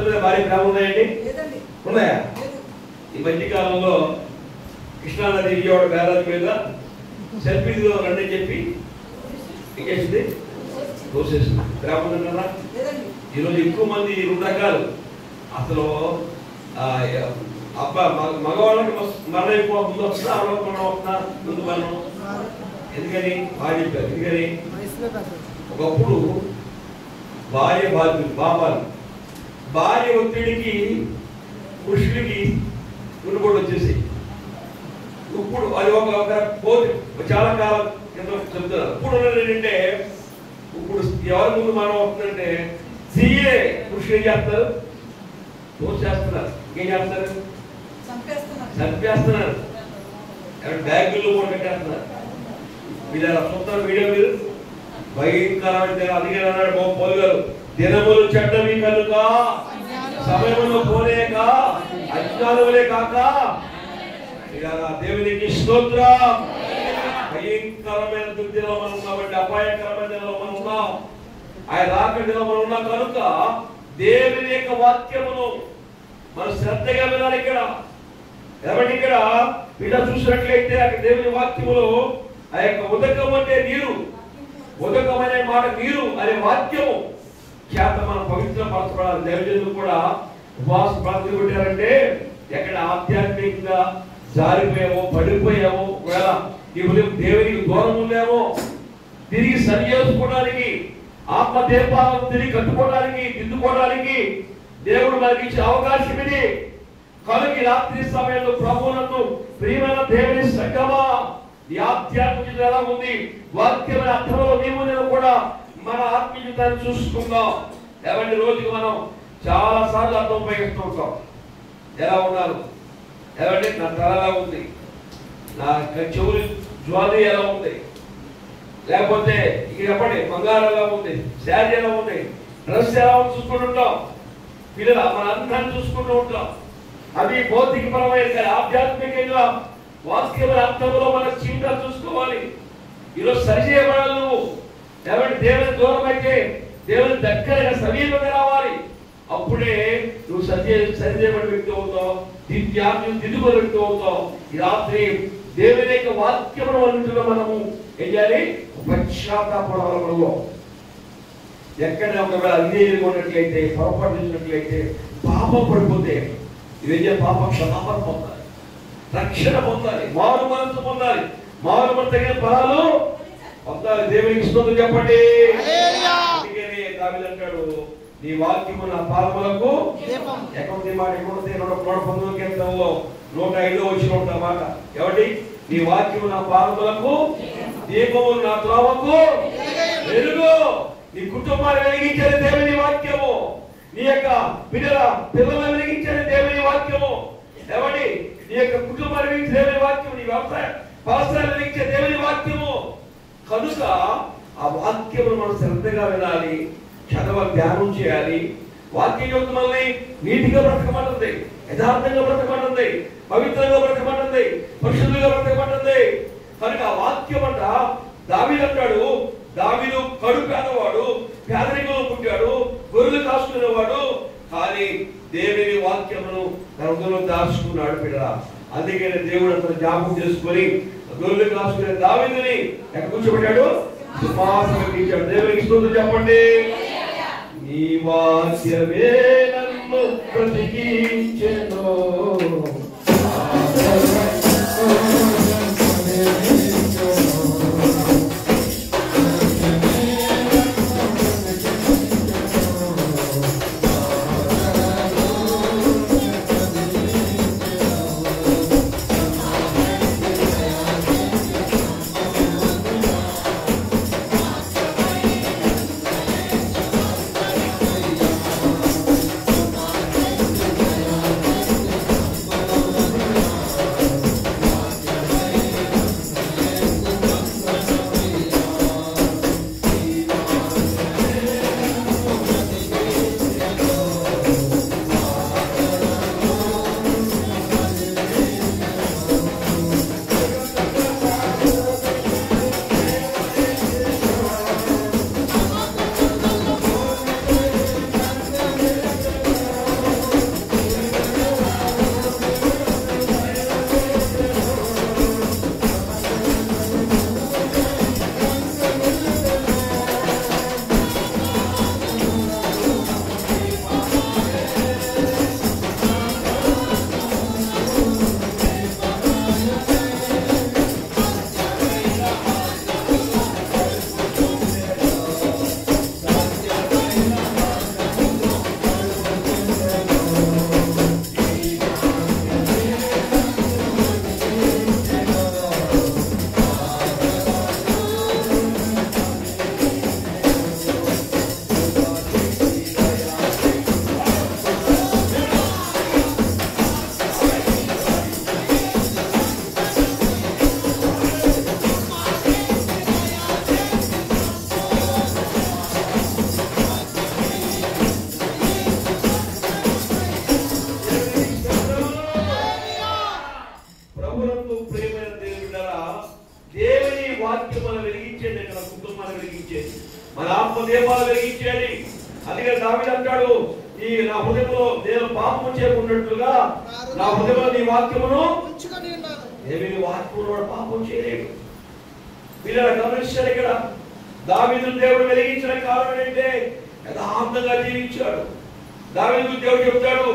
మీద భార్య ప్రేమ ఉన్నాయండి? ఉన్నాయా? ఈ మధ్యకాలంలో కృష్ణానది విజయవాడ బ్యారేజ్ మీద సెల్ఫీలో రండి చెప్పి చేసింది, తోసేసింది. ప్రేమ ఉందన్నారా? ఈరోజు ఎక్కువ మంది 2 రకాలు. అసలు మగవాళ్ళకి మరణం ఎక్కువ ముందు వస్తున్నా, ఆడవాళ్ళకి మరణం వస్తున్నా ముందు మరణం. ఎందుకని బాగా చెప్పారు. ఎందుకని ఒకప్పుడు భార్య బాబాలు భార్య ఒత్తిడికి పురుషుడికి గుండెపోటు వచ్చేసి, ఇప్పుడు అది ఒక పోతే చాలా కాలం కింద చెప్తున్నారు. ఇప్పుడు ఏంటంటే ఇప్పుడు ఎవరి ముందు మరణం వస్తుందంటే సీఏ పురుషులు ఏం చేస్తారు? చేస్తున్నారు. ఏం చేస్తారు? చంపేస్తున్నారు. బ్యాగుల్లో కూడా పెట్టేస్తున్నారు. మీరు చూస్తారు వీడియో, మీరు భయంకరమైన. అందుకే అన్నాడు పౌలు గారు, దినములు చెడ్డవి కనుక సమయమును పోలేక అజ్ఞానములే కాక దేవునికి స్తోత్రం. భయంకరమైన దుర్దిలో మనం ఉన్నామండి, అపాయకరమైన దినలో మనం ఉన్నాం, ఆయన రాకడిలో మనం ఉన్నాం. కనుక దేవుని యొక్క వాక్యమును మనం శ్రద్ధగా వినాలి. కాబట్టి ఇక్కడ వీళ్ళ చూసినట్లయితే అక్కడ దేవుని వాక్యములో ఆ యొక్క ఉదకం అంటే నీరు, ఉదకం అనే మాట నీరు అనే వాక్యము చేత మనం పవిత్రపరచబడాలి. దైవజనులు కూడా ఉపవాస ప్రార్థన పెట్టారంటే ఎక్కడ ఆధ్యాత్మికంగా జారిపోయావో, పడిపోయావో, దేవునికి దూరం ఉందేమో తిరిగి సరి చేసుకోవడానికి, ఆత్మ దీపాలను తిరిగి కట్టుకోవడానికి, దిద్దుకోవడానికి దేవుడు మనకి ఇచ్చే అవకాశం ఇది. కనుక రాత్రి సమయంలో ప్రభువునందు ప్రియమైన దేవుని సంగమా, ఈ ఆధ్యాత్మిక ఎలా ఉంది, వాక్యమైన అర్థంలో నీవు నేను కూడా మన ఆత్మీయతను చూసుకుందాం. ఏమంటే రోజుకి మనం చాలా సార్లు అర్థం ఉపయోగిస్తూ ఉంటాం. ఎలా ఉన్నారు, ఏమంటే నా తల ఎలా ఉంది, నా చెవులు జ్వాలి ఎలా ఉంది, లేకపోతే ఇక్కడ చెప్పండి బంగారం ఎలా ఉంది, శారీ ఎలా ఉంది, డ్రెస్ ఎలా ఉంది చూసుకుంటూ ఉంటాం. పిల్లల మన అందరిని చూసుకుంటూ ఉంటాం. అది భౌతికపరమైన, ఆధ్యాత్మికంగా వాస్తవిక అర్థంలో మన జీవితాలు చూసుకోవాలి. ఈరోజు సరిచేయబడాలి. నువ్వు ఏమంటే దేవుని దూరం అయితే దేవుని దగ్గరగా సమీపంగా రావాలి. అప్పుడే నువ్వు సరిచేయబడిన వ్యక్తి అవుతావు, దిద్దుకునే వ్యక్తి అవుతావు. ఈ రాత్రి దేవుని యొక్క వాక్యమును అన్నింటిలో మనము ఏం చేయాలి? పశ్చాత్తాపడాలలో ఎక్కడ ఒకవేళ అన్యాయంగా ఉన్నట్లయితే, పొరపాటు చేసినట్లయితే, పాపం పడిపోతే ఇవేం పాప క్షమాపణ పొందాలి, రక్షణ పొందాలి, మారు మనసు పొందాలి, మారు మనసు తగిన ఫలాలు పొందాలి. దేవునికి స్తోత్రం చెప్పండి. అందుకనే దావీదు అంటాడు, నీ వాక్యము నా పాదములకు ఎక్కడ మాట 119 కీర్తనలో 105 వచ్చిన మాట ఏమండి? నీ వాక్యము నా పాదములకు దీపము, నా త్రోవకు వెలుగు. నీ కుటుంబాన్ని వెలిగించేది దేవుని వాక్యము. నీ యొక్క పిల్లలను వెలిగించేది దేవుని వాక్యము. ఏమండి, నీ యొక్క కుటుంబాన్ని వెలిగించే దేవుని వాక్యము. నీ వ్యవసాయాన్ని వెలిగించే దేవుని వాక్యము. కనుక ఆ వాక్యమును మనం శ్రద్ధగా వినాలి, చదవాలి, ధ్యానం చేయాలి. వాక్యం యొక్క మనల్ని నీతిగా బ్రతకమంటుంది, యథార్థంగా బ్రతకమంటుంది, పవిత్రంగా బ్రతకమంటుంది, పరిశుద్ధంగా బ్రతకమంటుంది. కనుక ఆ వాక్యం అంట దావీదు అంటాడు, దావీదు కడు పేదవాడు, పేదరికంలో పుట్టాడు, గొర్రెలు కాసుకునేవాడు, కానీ దేవుని వాక్యమును తన హృదయంలో దాచుకున్నాడు బిడ్డ. అందుకని దేవుడు అతను జ్ఞాపకం చేసుకొని గొర్రెలు కాసుకునే దావీదుని ఎక్కడ కూర్చోబెట్టాడు? సింహాసనం ఇచ్చాడు. దేవునికి స్తోత్రం చెప్పండి. నీ వాక్యమే నన్ను బ్రతికించెను. మన ఆత్మదీపాలు వెలిగించేది. అందుకే దావీదు అంటాడు, ఈ నా హృదయంలో నేను పాపము చేయకున్నట్లుగా నా హృదయంలో నీ వాక్యమును ఉంచుకొని ఉన్నాను. దేవుని వాక్యములో పాపం చేయలేడు. వీళ్ళ గమనించారు. ఇక్కడ దావీదు దేవుడు వెలిగించిన కారణం ఏంటంటే యథార్థంగా జీవించాడు. దావీదు దేవుడు చెప్తాడు,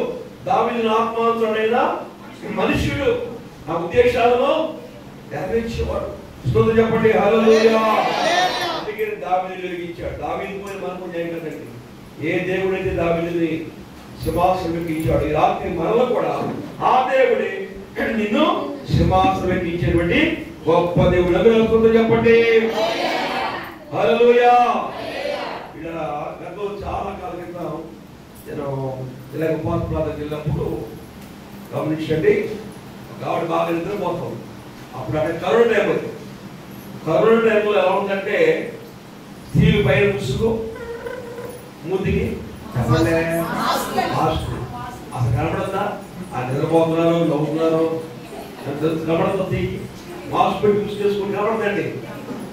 దావీదు ఆత్మానుసారుడైన మనుష్యుడు, నా ఉద్దేశాలను నెరవేర్చేవాడు. స్తోత్రం చెప్పండి. హల్లెలూయా. అందుకే దావీదు వెలిగించాడు. దావీదు పోయి మనకు ఏంటంటే ఏ దేవుడైతే దావీదుని సింహాసనం ఎక్కించాడు, ఈ రాత్రి మనలో కూడా ఆ దేవుడే నిన్ను సింహాసనం ఎక్కించేటువంటి గొప్ప దేవుడు. స్తోత్రం చెప్పండి. హల్లెలూయా. ఇలా గతంలో చాలా కాలం క్రితం నేను ఇలాగ ఉపాధి ప్రాంతానికి వెళ్ళినప్పుడు గమనించండి, ఆవిడ బాగా నిద్రపోతాం. అప్పుడు అంటే కరోనా టైం. కరోనా టైంలో ఎలా ఉందంటే స్త్రీలు పైన ముసుగు, మూతికి అసలు కనపడద్దా? ఆ నిద్రపోతున్నారు, నవ్వుతున్నారు, కనపడద్దు. మాస్క్ పెట్టి ముసుగు చేసుకుని కనపడదండి,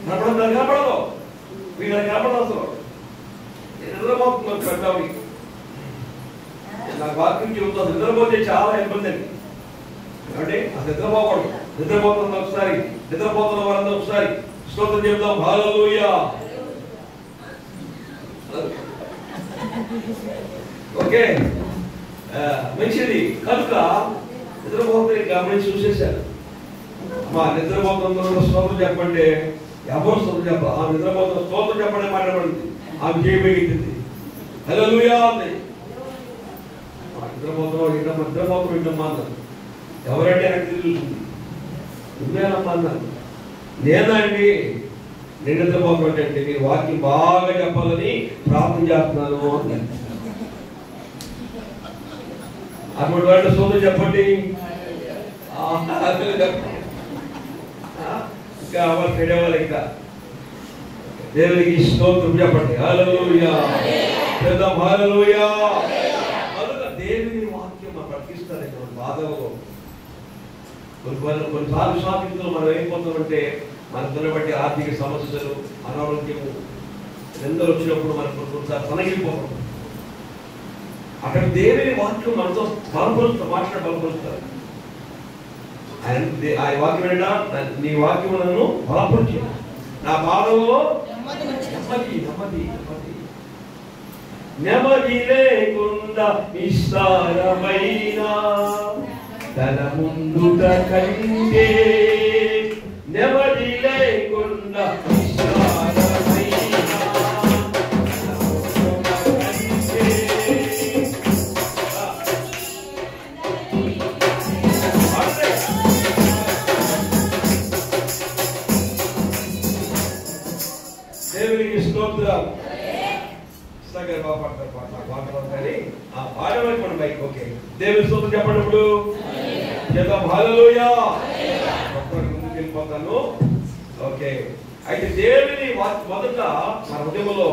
కనపడదు. వీళ్ళకి కనపడదు. అసలు నిద్రపోతున్నారు పెద్దవి. నాకు వాక్యం చెబుతుంది, నిద్రపోతే చాలా ఇబ్బంది అండి. అంటే అసలు నిద్రపోకూడదు. నిద్రపోతున్న ఒకసారి, నిద్రపోతున్న వారంతా ఒకసారి స్తోత్రం చెప్తాం. హల్లెలూయా. ఓకే, మంచిది. కనుక నిద్రపోతే గమనించి చూసేశారు. మా నిద్రపోతున్న స్తోత్రం చెప్పండి. ఎవరు స్తోత్రం చెప్పాలి? ఆ నిద్రపోతున్న స్తోత్రం చెప్పండి మాట్లాడింది. ఆమె చేయబెట్టింది. హల్లెలూయా అంది. నిద్రపోతున్నాం వింటమ్మా అన్నారు. ఎవరంటే నాకు తెలుస్తుంది. నువ్వేనమ్మా అన్నారు. నేనా అండి, నేను నిద్రపోకుండా అంటే మీరు వాక్యం బాగా చెప్పాలని ప్రార్థన చేస్తున్నాను అన్నాను. అప్పుడు వాళ్ళు సోదరు చెప్పండి, ఇంకా అవ్వాలి పెడేవాళ్ళు ఇంకా దేవునికి స్తోత్రం చెప్పండి. హల్లెలూయా, చేద్దాం హల్లెలూయా. అందుకే దేవుని వాక్యం మనం ప్రకటిస్తారు. బాధలో కొన్నిసార్లు షాపింగ్లో మనం అయిపోతామంటే మనకున్న బట్టి ఆర్థిక సమస్యలు, అనారోగ్యము ఎందరూ వచ్చినప్పుడు మనకు కొన్నిసార్లు తనగిపోతాం. అక్కడ దేవుని వాక్యం మనతో బలపరుస్తారు, బలపరుస్తారు. ఆయన వాక్యం ఏంటా, నీ వాక్యం నన్ను బలపరిచి నా బాధలో నెమ్మది లేకుండా విస్తారమైన తన ముందుట కంటే నెమ్మది లేకుండా దేవునికి స్తోత్రం. పాడమని బైక్ ఓకే. దేవుని స్తోత్రం చెప్పినప్పుడు చేద్దాం హల్లెలూయా. ముందుకు వెళ్ళిపోతాను. ఓకే, అయితే దేవుని మొదట మన హృదయంలో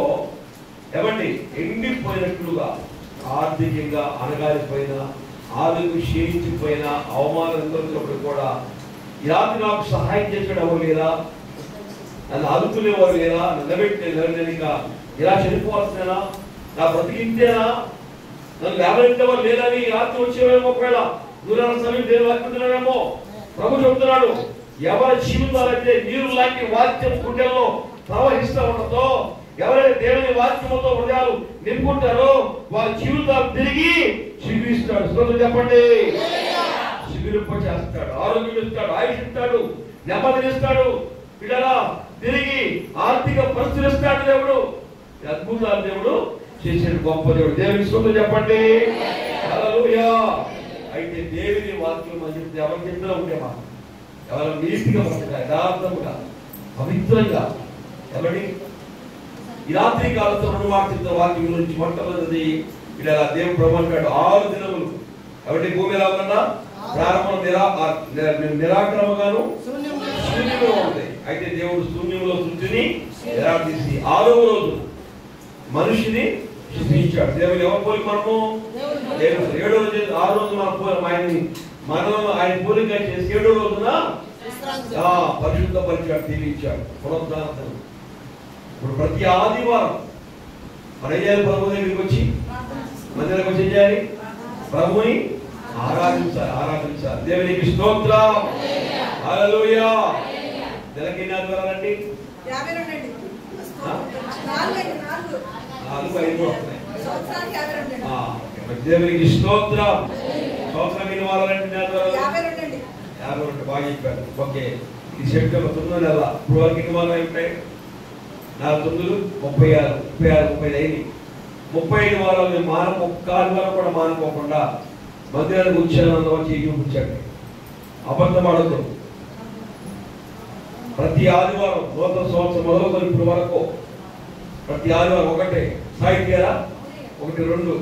ఏమండి ఎండిపోయినట్లుగా, ఆర్థికంగా అనగారిపోయిన, ఆరోగ్యం క్షీణించిపోయిన, అవమానం ఎదుర్కొన్నప్పుడు కూడా ఈ రాత్రి నాకు సహాయం చేసాడు ఎవరు లేదా, నన్ను ఆదుకునేవారు లేదా, నిలబెట్టేదా, ఇలా చనిపోవాల్సినా, నా బ్రతికింటేనా, నన్ను లేవనెత్తేవారు లేదా అని రాత్రి వచ్చేవేమో. ఒకవేళ దూరాల సమయం దేవుడు వాక్యం ప్రభు చెబుతున్నాడు, ఎవరి జీవితాలైతే నీరు లాంటి వాక్యం గుండెల్లో ప్రవహిస్తూ ఉండదో, ఎవరైతే దేవుని వాక్యముతో హృదయాలు నింపుకుంటారో వారి జీవితాలు తిరిగి చిగురిస్తాడు. స్తోత్రం చెప్పండి. చిగురింప చేస్తాడు, ఆరోగ్యం ఇస్తాడు, ఆయుష్ ఇస్తాడు, నెమ్మదినిస్తాడు. పిల్లలా తిరిగి ఆర్థిక పరిస్థితులు ఇస్తాడు దేవుడు. అద్భుతాలు దేవుడు చేసాడు, గొప్ప దేవుడు. దేవుని స్తోత్రం చెప్పండి. హల్లెలూయా. అయితే దేవుని వాక్యం అని చెప్తే ఎవరి చేతిలో ఉండేమా, ఎవరు నీతిగా ఉంటారు, యథార్థముగా, పవిత్రంగా. ఎవరి ఈ రాత్రి కాలంలో రెండు మాట్లాడుతున్న వాక్యం గురించి మొట్టమొదటిది ఇలా దేవుడు ప్రభు అంటాడు 6 దినములు. కాబట్టి భూమి ఎలా ఉందన్నా ప్రారంభం నిరాక్రమగాను శూన్యంగా ఉంది. అయితే దేవుడు శూన్యంలో సృష్టిని ఎలా తీసి 6వ రోజు మనిషిని సృష్టించాడు. దేవుడు ఎవరు పోలి మనము దేవుడు 7వ రోజు 6 రోజు మనం ఆయన పోలిక చేసి 7వ రోజున పరిశుద్ధపరిచాడు, తీర్చాడు. పునరుద్ధానం. ఇప్పుడు ప్రతి ఆదివారం మన చేయాలి, ప్రభు దగ్గరికి వచ్చి మందిరానికి వచ్చి చేయాలి, ప్రభుని ఆరాధించాలి. దేవునికి స్తోత్రం. హల్లెలూయా. నెలకి ఎన్ని ఆదివారాలండి? 4-5 వస్తున్నాయి. దేవునికి స్తోత్రం. సంవత్సరం ఎన్ని వారాలండి? 52. బాగా చెప్పారు. ఓకే, ఇది సెప్టెంబర్ 9వ నెల. ఇప్పుడు వరకు ఎన్ని వారాలు ఉంటాయి? 4 9 36 35 35 వారాలు మేము ఒక్క ఆదివారం కూడా మానుకోకుండా మందిరానికి వచ్చాను వచ్చి చూపించాడు. అబద్ధం ఆడదు. ప్రతి ఆదివారం నూతన సంవత్సరం మొదలుకొని ఇప్పుడు వరకు ప్రతి ఆదివారం ఒకటే సాహిత్యాల 1 2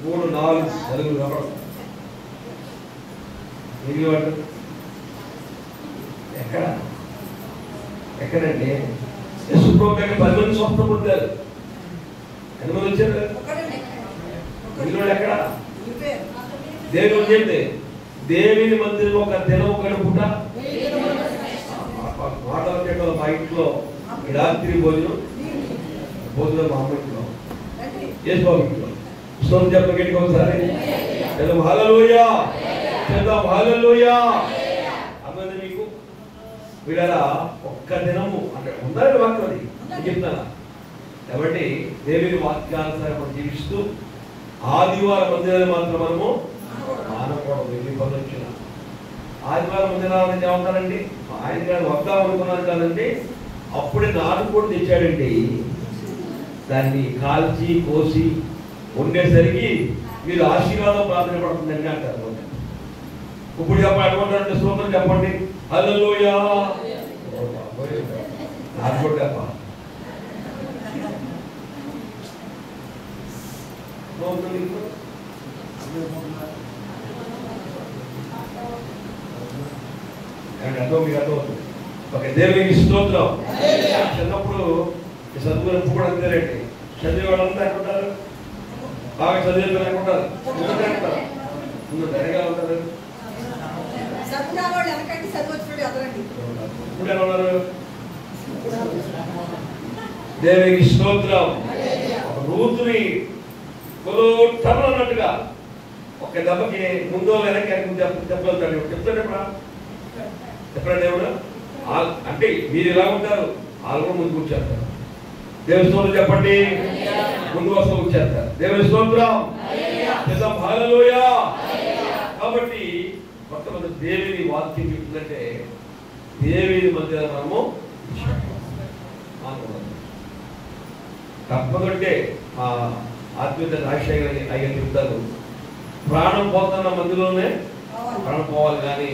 3 4 నలుగురు నమ్మడం మిగిలివాడు ఎక్కడండి? యశుప్రభు దగ్గర 10 మంది స్వప్నం పొందారు. ఎంతమంది వచ్చారు? మిగిలివాడు ఎక్కడ? దేవుడు చెప్తే దేవుని మందిరం ఒక దినం గడుపుట మాట్లాడేట మా ఇంట్లో రాత్రి భోజనం మా అమ్మ ఇంట్లో యేసుబాబు ఇంట్లో స్తోత్రం చెప్పండి గట్టిగా ఒకసారి. హల్లెలూయా. చేద్దాం హల్లెలూయా. అన్నది మీకు వీళ్ళ ఒక్క దినము అంటే ఉందని వాక్యం అది చెప్తాను. కాబట్టి దేవుని వాక్యానుసారం మనం జీవిస్తూ ఆదివారం మందిరాన్ని మాత్రం మనము మానకూడదు. ఎన్ని పనులు వచ్చినా ఆదివారం మందిరాన్ని ఏమవుతారండి? ఆయన గారు వద్దాం అనుకున్నాను కాదండి, అప్పుడే నాటుకోడి తెచ్చాడండి. దాన్ని కాల్చి కోసి ఉండేసరికి మీరు ఆశీర్వాదం ప్రార్థన పడుతుందండి అంటారు. ఇప్పుడు చెప్పండి, అటువంటి స్తోత్రం చెప్పండి. హల్లెలూయా. నాటుకోడి తప్ప అర్థమవుతుంది. ఓకే, దేవునికి స్తోత్రం. చిన్నప్పుడు చదువుకున్నప్పుడు కూడా అంతేనండి. చదివే వాళ్ళంతా ఎక్కడుంటారు? బాగా చదివే పిల్లలు ఎక్కడుంటారు? ముందు ధైర్యంగా ఉంటారు. ఇప్పుడు ఎలా ఉన్నారు? దేవునికి స్తోత్రం. ఒక రూతుని టర్న్ అన్నట్టుగా ఒక దెబ్బకి ముందో వెనక్కి దెబ్బలుతాడు. చెప్తాడు ఎప్పుడా దేవుడు అంటే మీరు ఎలా ఉంటారు, వాళ్ళు కూడా ముందు కూర్చేస్తారు. దేవుని స్తోత్రం చెప్పండి. ముందు వస్తూ కూర్చేస్తారు. దేవుని స్తోత్రం. హల్లెలూయా. కాబట్టి కొంతమంది దేవుని వాక్యం చెప్తుందంటే దేవుని మధ్య మనము తప్పదంటే ఆత్మీయత రాజశేఖర్ అయ్యే చెప్తారు, ప్రాణం పోతున్న మందిలోనే ప్రాణం పోవాలి, కానీ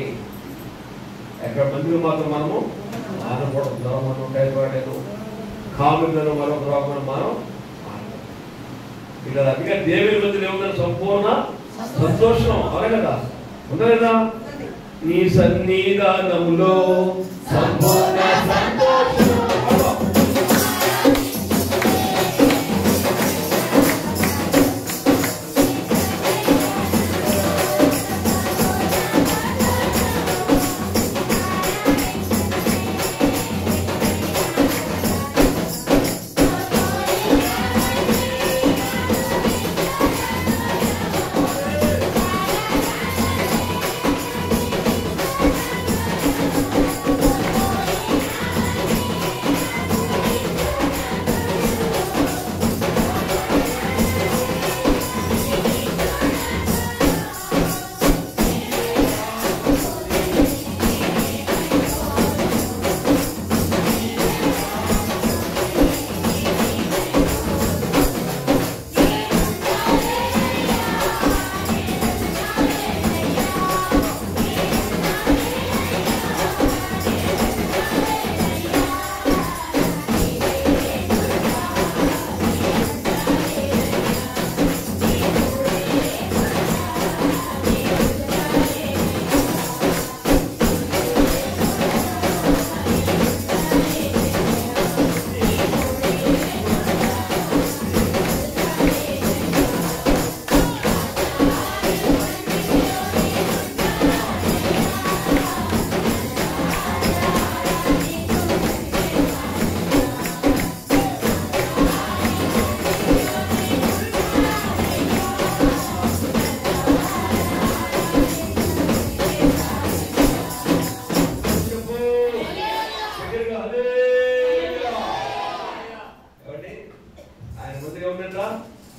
ఎక్కడ మందిలో మాత్రం మనము ఆనకూడదు. జ్వరం టైఫాయిడ్ కామెలను మరొక రోగం మనం ఇలా అందుకే దేవుని మధ్యలో ఏముందని సంపూర్ణ సంతోషం. అదే కదా ఉందా లేదా? నీ సన్నిధానములో సంపూర్ణ సంతోషం.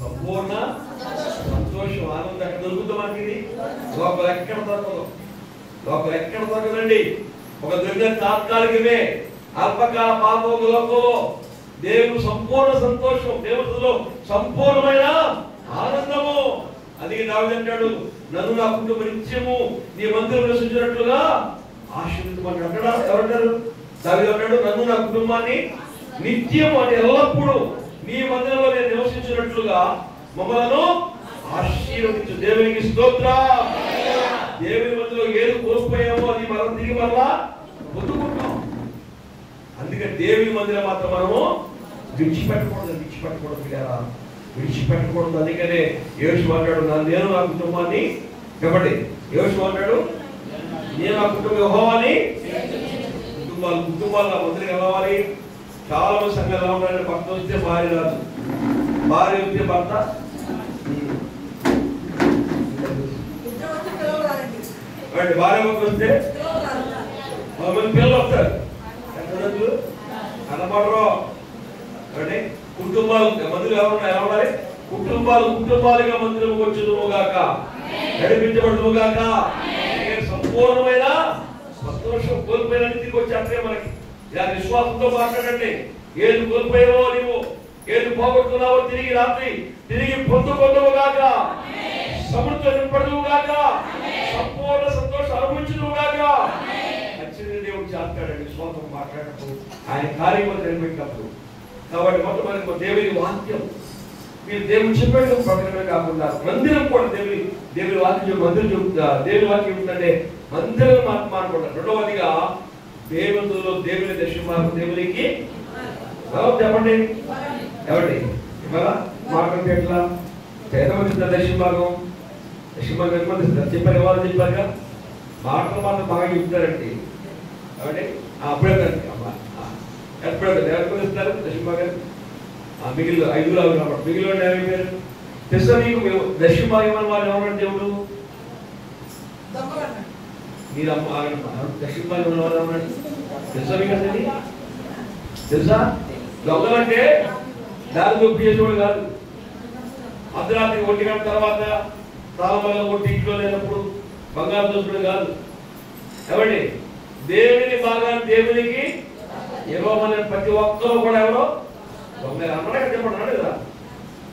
సంపూర్ణ సంతోషం, ఆనందం ఎక్కడ దొరుకుతుంది మనకి? లోపల ఎక్కడ దొరకదు. లోపల ఎక్కడ దొరకదండి. ఒక దొరికిన తాత్కాలికమే, అల్పకాల పాపము లోకంలో. దేవుడు సంపూర్ణ సంతోషం, దేవుడిలో సంపూర్ణమైన ఆనందము. అందుకే దావీదు అంటాడు, నన్ను నా కుటుంబం నిత్యము నీ మందిరం నివసించినట్లుగా ఆశీర్వదించమని అంటాడు. ఎవరంటారు? దావీదు అంటాడు, నన్ను నా కుటుంబాన్ని నిత్యము అంటే ఎల్లప్పుడూ నీ మందిరంలో నేను నివసించినట్లుగా మమ్మలను ఆశీర్వదించు. దేవునికి స్తోత్రం. దేవుని మందిలో ఏది కోల్పోయామో అది మనం తిరిగి మరలా పొందుకుంటాం. అందుకని దేవుని మందిరం మాత్రం మనము విడిచిపెట్టకూడదు. అందుకనే యోషువ అంటాడు, నేను నా కుటుంబాన్ని చెప్పండి. యోషువ అంటాడు, నేను నా కుటుంబం యెహోవాని. కుటుంబాలు నా మందిరం కలవాలి. చాలా మంది సంఘాలు ఎలా ఉన్నారంటే భర్త వస్తే భార్య రాదు, భార్య వస్తే భర్త, భార్య వస్తే పిల్లలు వస్తారు. కనపడరు అంటే కుటుంబాలు మందిరం ఎలా ఉండాలి? కుటుంబాలుగా మందిరం వచ్చుగాక, నడిపించబడుగాక. సంపూర్ణమైన సంతోషం కోల్పోయిన తిరిగి వచ్చేస్తే మనకి ఇలా విశ్వాసంతో మాట్లాడండి. ఏది కోల్పోయావో నీవు, ఏది పోగొట్టుకున్నావో తిరిగి పొందుకొందువుగాక, సమృద్ధి నింపడుగాక, సంపూర్ణ సంతోషం అనుభవించుగాక. ఖచ్చితంగా దేవుడు చేస్తాడండి విశ్వాసం మాట్లాడినప్పుడు, ఆయన కార్యక్రమం నిలబెట్టినప్పుడు. కాబట్టి మొట్టమొదటి దేవుని వాక్యం మీరు దేవుడు చెప్పాడు ప్రకటన కాకుండా మందిరం కూడా దేవుని వాక్యం మందిరం చెబుతా. దేవుని వాక్యం ఏంటంటే మందిరం మాట్లాడుకుంటారు. రెండవదిగా దేవతల్లో దేవుని దర్శనం దేవునికి చెప్పండి ఎవరి ఇవాళ మాకంటే ఎట్లా ఎంతమంది దర్శన భాగం ఎంతమంది చెప్పారు ఎవరు చెప్పారుగా మాటలు మాత్రం బాగా చెప్తారండి కాబట్టి అప్పుడే ఎప్పుడే ఎవరికి ఇస్తారు దర్శన భాగాన్ని మిగిలిన 5 కాబట్టి మిగిలిన ఏమైపోయారు తెలుసా మీకు దర్శన భాగం అని వాళ్ళు ఎవరంటే దేవుడు మీరు దర్శన భాగం వాళ్ళు ఎవరండి తెలుసా మీకు అసలు తెలుసా దొంగలంటే దారి చూపించేవాడు కాదు అర్ధరాత్రి 1 గంట తర్వాత తాళమల్ల కొట్టి ఇంట్లో లేనప్పుడు బంగారు దోసుడు కాదు ఎవరి దేవుని భాగాన్ని దేవునికి ఇవ్వమని ప్రతి ఒక్కరూ కూడా ఎవరో దొంగ అన్నాడు చెప్పండి అన్నాడు కదా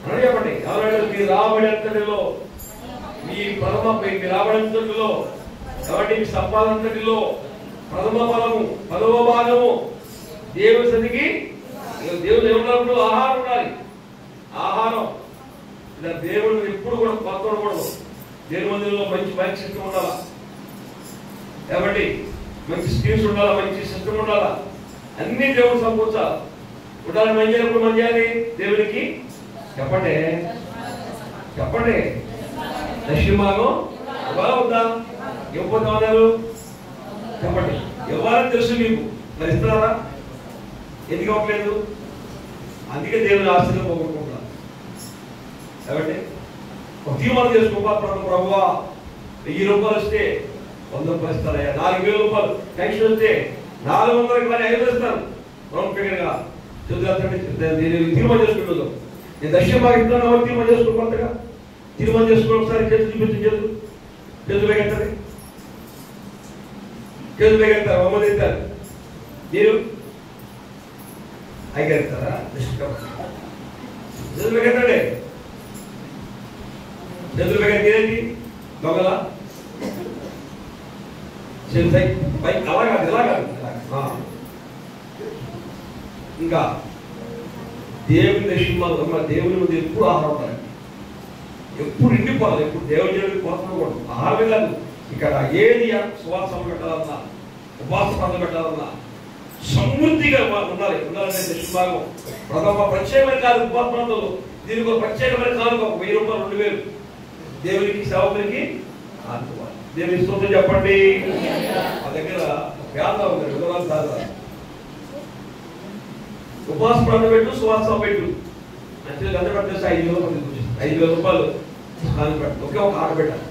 అన్నాడు చెప్పండి ఎవరు మీరు రాబడేంతటిలో మీ రాబడేంతటిలో కాబట్టి మీ సంపాదనంతటిలో ప్రథమ ఫలము 10వ భాగము దేవుని సన్నిధికి దేవుడు ఏమన్నప్పుడు ఆహారం ఉండాలి ఆహారం ఇలా దేవుడు ఎప్పుడు కూడా కొత్త ఉండకూడదు దేవుని మందిరంలో మంచి మైక్ సిస్టమ్ ఉండాలా కాబట్టి మంచి స్క్రీన్స్ ఉండాలా మంచి సిస్టమ్ ఉండాలా అన్ని దేవుడు సమకూర్చాలి ఉండాలి మంచి ఎప్పుడు మంచి చేయాలి దేవునికి చెప్పండి చెప్పండి దర్శనమాగం ఎవరా వద్దా ఇవ్వకపోతే అన్నారు చెప్పండి ఎవరని తెలుసు మీకు మరి ఇస్తున్నారా ఎందుకు అవ్వట్లేదు అందుకే దేవుని ఆశీర్వాదం పోగొట్టుకుంటున్నారు కాబట్టి ఒక తీర్మానం చేసుకోవాలి ప్రభువా 1000 రూపాయలు వస్తే 100 రూపాయలు ఇస్తారయ్యా 4000 రూపాయలు పెన్షన్ వస్తే 400 కానీ 500 ఇస్తాను రౌండ్ ఫిగర్గా తీర్మానం చేసుకుంటుందో నేను దర్శనం బాగా ఇస్తాను ఎవరు తీర్మానం చేసుకోమంతగా తీర్మానం చేసుకోవడం ఒకసారి చేతులు చూపించి చేతులు ఎగెత్తారు చేతులు ఎగెత్తారు అమ్మ తింటారు మీరు ఐగెత్తారా చేతులు ఎగెత్తండి చేతులు ఎగెత్తేంటి దొంగల అలా కాదు ఇలా కాదు ఇంకా దేవుని దర్శనం దేవుని ముందు ఎప్పుడు ఆహారం ఉండాలి ఎప్పుడు ఇండిపోవాలి ఎప్పుడు దేవుని దేవుడికి పోతకూడదు ఆహారమే కాదు ఇక్కడ ఏది సువాసన పెట్టాలన్నా ఉపవాస ప్రాంతం పెట్టాలన్నా సమృద్ధిగా ఉండాలి ఉండాలనే దర్శన భాగం ప్రథమ ప్రత్యేకమైన కాదు ఉపవాస ప్రాంతంలో దీనికి ఒక ప్రత్యేకమైన కానుక 1000 రూపాయలు 2000 దేవునికి సేవకునికి ఆనుకోవాలి దేవుని స్తోత్రం చెప్పండి ఆ దగ్గర పేద ఉంది విధవాలు కాదు ఉపవాస ప్రాంతం పెట్టు సువాస పెట్టు అంటే గంట పెట్టేసి 5,000 రూపాయలు పెట్టు ఒకే ఒక ఆట పెట్టాలి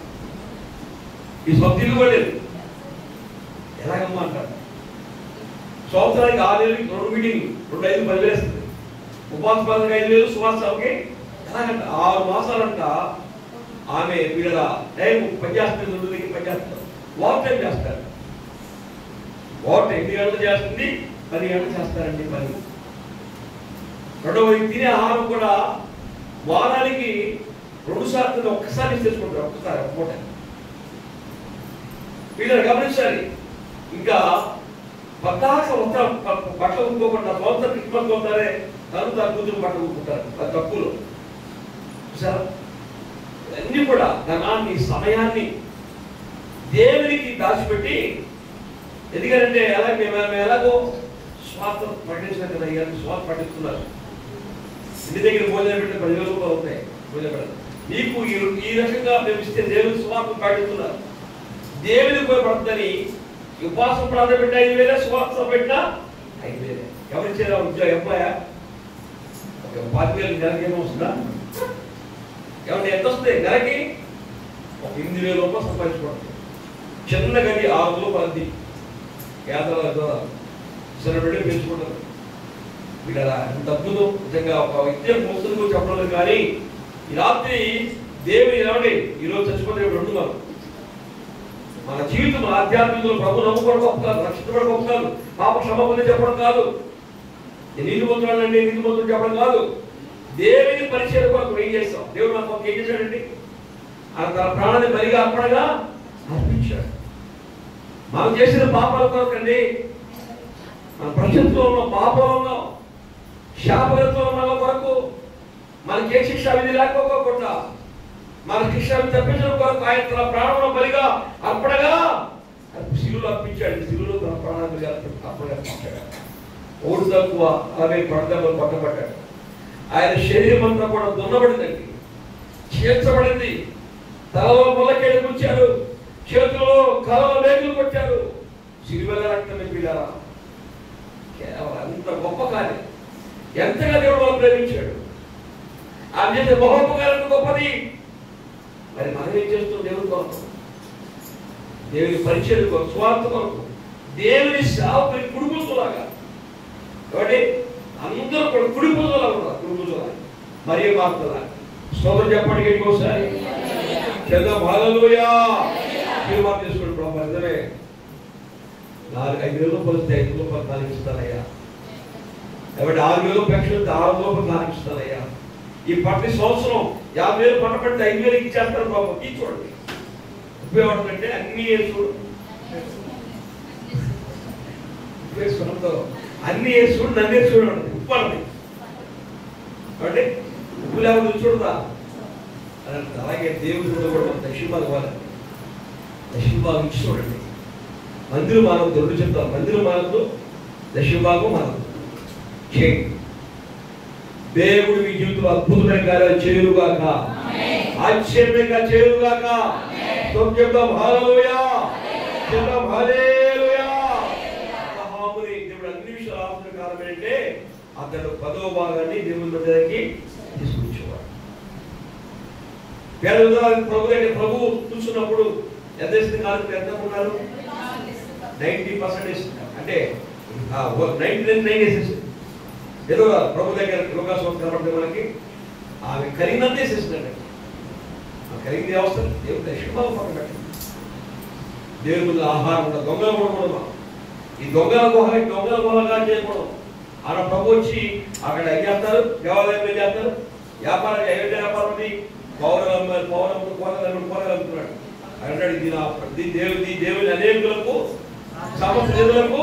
ఈ సొంతలు కూడా లేదు ఎలాగమ్మా అంటారు సంవత్సరానికి 6 నెలలకి 2 మీటింగ్ 2 5 10,000 వేస్తుంది ఉపవాస ప్రాంతానికి 5,000 సువాస సభకి ఎలాగంట 6 మాసాలంట ఆమె వీళ్ళ టైం పనిచేస్తుంది 2 దగ్గర పనిచేస్తారు ఓవర్ టైం చేస్తారు ఓవర్ టైం 8 గంటలు చేస్తుంది 10 గంటలు చేస్తారండి పని రెండవది తినే ఆహారం కూడా వారానికి 2 సార్లు ఒక్కసారి చేసుకుంటారు ఒక్కసారి ఒక పూట వీళ్ళని గమనించాలి ఇంకా పద్దాక వస్తారు బట్టలు కొనుక్కోకుండా సంవత్సరం క్రిస్మస్ అవుతారే తను కూతురు బట్టలు కొనుక్కుంటారు అది తక్కువలో చూసారా అన్ని కూడా ధనాన్ని సమయాన్ని దేవునికి దాచిపెట్టి ఎందుకంటే ఎలా మేము ఎలాగో స్వార్థం పట్టించిన కదా ఇవన్నీ స్వార్థ పట్టిస్తున్నారు ఇంటి దగ్గర భోజనం పెట్టిన 10,000 రూపాయలు అవుతాయి భోజనం పెట్టాలి మీకు ఈ రకంగా మేము ఇస్తే దేవుని స్వార్థం పాటిస్తున్నారు దేవుని ఉపయోగపడుతుందని ఉపవాసం ప్రార్థన పెట్టిన 5,000 స్వార్థం పెట్టినా 5,000 ఎవరిచ్చారా ఉద్యోగం ఎంప్లాయా ఒక 5,000 నెలకి ఏమో వస్తుందా ఎవరి ఎంత వస్తుంది నెలకి ఒక 8,000 రూపాయలు సంపాదించుకోవడం చిన్న గది 6 రూపాయలు చిన్నబిడ్డ పెంచుకుంటారు వీళ్ళ తప్పుదు నిజంగా ఒక వ్యక్తి మోసం చెప్పడం కానీ ఈ రాత్రి దేవుని ఏమండి ఈరోజు చచ్చిపోతే ఉంటున్నారు మన జీవితం ఆధ్యాత్మికంలో ప్రభు నమ్ముకోవడం గొప్ప కాదు రక్షించబడడం గొప్ప కాదు పాప క్షమాపణ చెప్పడం కాదు నీతి పొందుతానండి నీతి పొందుతాను చెప్పడం కాదు దేవుని పరిచయం కొరకు ఏం చేస్తాం దేవుడు నాకు ఏం చేశాడండి తన ప్రాణాన్ని బలిగా అర్పణగా అర్పించాడు మనం చేసిన పాపాల కొరకండి మన ప్రజలతో ఉన్న పాపంలో శాపలతో ఉన్న కొరకు మనకి ఏ శిక్ష విధి లేకపోకుండా మన శిక్ష తప్పించడం కొరకు ఆయన తన ప్రాణంలో బలిగా అర్పణగా శిలువలో అర్పించాడు, శిలువలో తన ప్రాణాన్ని అర్పించాడు. ఓడు తక్కువ 40 పడదలు పట్టబడ్డాడు. ఆయన శరీరం అంతా కూడా దున్నబడిందండి, చీల్చబడింది. తలలో ముళ్ళకేళ్ళు గుచ్చారు, చేతుల్లో కలలో మేకులు కొట్టారు. శిలువల రక్తమే పిల్లారా, కేవలం అంత గొప్ప కార్యం. ఎంతగా దేవుడు వాళ్ళు ప్రేమించాడు. ఆయన చేసే మహోపకారం గొప్పది. మరి మనం ఏం చేస్తున్నాం? దేవుడి కొరకు, దేవుని పరిచయం కొరకు, స్వార్థ కొరకు, దేవుని సేవకుని కుడిపులాగా. కాబట్టి అందరూ కూడా కుడిపులాగా ఉన్నారు. కుడిపులాగా మరియు మార్తలా స్తోత్రం చెప్పండి ఇంకోసారి. చేద్దాం హల్లెలూయా. తీర్మానం చేసుకోండి, ప్రభు నిజమే 5,000 రూపాయలు 5 రూపాయలు నాకు ఇస్తానయ్యా. కాబట్టి 6,000 పెన్షన్ 6 రూపాయలు నాకు ఇస్తానయ్యా. ఈ ప్రతి సంవత్సరం 50,000 పంట పెడితే 5,000 ఇచ్చేస్తాను బాబు. ఇది చూడండి ఉపయోగం అంటే అన్ని చూడు, అన్ని చూడు, నన్నే చూడండి. ఉప్పు అన్నది కాబట్టి ఉప్పు లేకపోతే చూడదా. అలాగే దేవుడు కూడా మన దక్షిణభాగం వాళ్ళని దక్షిణభాగం ఇచ్చి చూడండి. మందిరం మానవద్దు, 2 చెప్తారు. మందిరం మానవద్దు, దక్షిణభాగం మానవద్దు. చేయండి. దేవుడు మీ జీవితంలో అద్భుతమైన కార్యాలు చేయుగాక, ఆశ్చర్యంగా చేయుగాక. చెప్తాం హల్లెలూయా, చెప్తాం హల్లెలూయా. అబ్రహాముని దేవుడు అన్ని విషయాలు ఆలోచన కారణం ఏంటంటే అతడు 10వ భాగాన్ని దేవుని దగ్గరికి తీసుకొచ్చేవాడు. ప్రభు చూస్తున్నప్పుడు ఎంత ఇస్తుంది? కాదు ఎంత ఉన్నారు? 90% ఇస్తున్నారు. అంటే 99 వేసేస్తుంది. ఏదో ప్రభు దగ్గర లోకాసం కాబట్టి మనకి ఆమె కలిగినంతే చేస్తున్నాడు. కలిగింది అవసరం దేవుడు దక్షిణభాగం పక్కన పెట్టండి. దేవుని ముందు ఆహారం ఉండదు, దొంగలు కూడా. ఈ దొంగల గుహగా చేయకూడదు. ఆడ ప్రభు వచ్చి అక్కడ ఏం చేస్తారు? దేవాలయంలో ఏం చేస్తారు? వ్యాపారం, ఏమిటి వ్యాపారం? పౌరముతున్నాడు అంటాడు. ఇది దేవుని అనేకులకు సమస్త జనులకు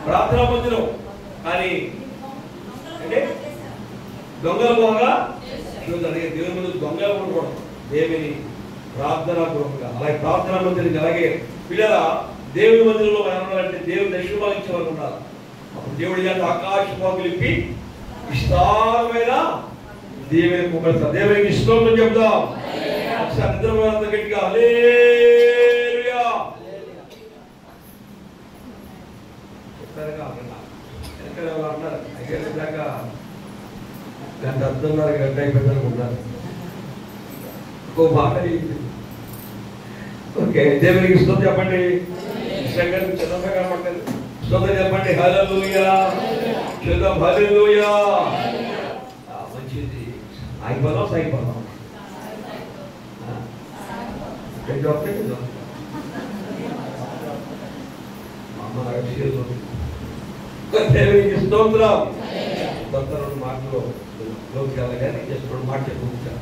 ప్రార్థనా మందిరం. కానీ అంటే దొంగల గుహగా దేవుని ముందు దొంగలు ఉండకూడదు, దేవుని ప్రార్థనా గృహంగా. అలాగే ప్రార్థనా మందిరం. అలాగే పిల్లల దేవుని మందిరంలో మనం ఉండాలంటే దేవుని దక్షిణభాగం ఇచ్చేవాళ్ళు ఉండాలి. అప్పుడు దేవుడి చేత ఆకాశభాగం ఇప్పి విస్తారమైన దేవుని పొగడతారు. దేవునికి స్తోత్రం చెప్దాం. ఒకసారి నిద్రపోయేంత గట్టిగా హల్లెలూయా చెప్తారుగా. అంటారు దాకా గంట అర్థంన్నర గంట అయిపోయిందని ఉన్నారు. ఇంకో మాట ఓకే. దేవునికి స్తోత్రం చెప్పండి. చంద్రగా కనపడలేదు. స్తోత్రం చెప్పండి. హల్లెలూయా, చేద్దాం హల్లెలూయా. మంచిది. ఆగిపోదాం, సాగిపోదాం. దేవునికి స్తోత్రం. మాటలో లోకి వెళ్ళగానే జస్ట్ 2 మాట చెప్పుకుంటాను.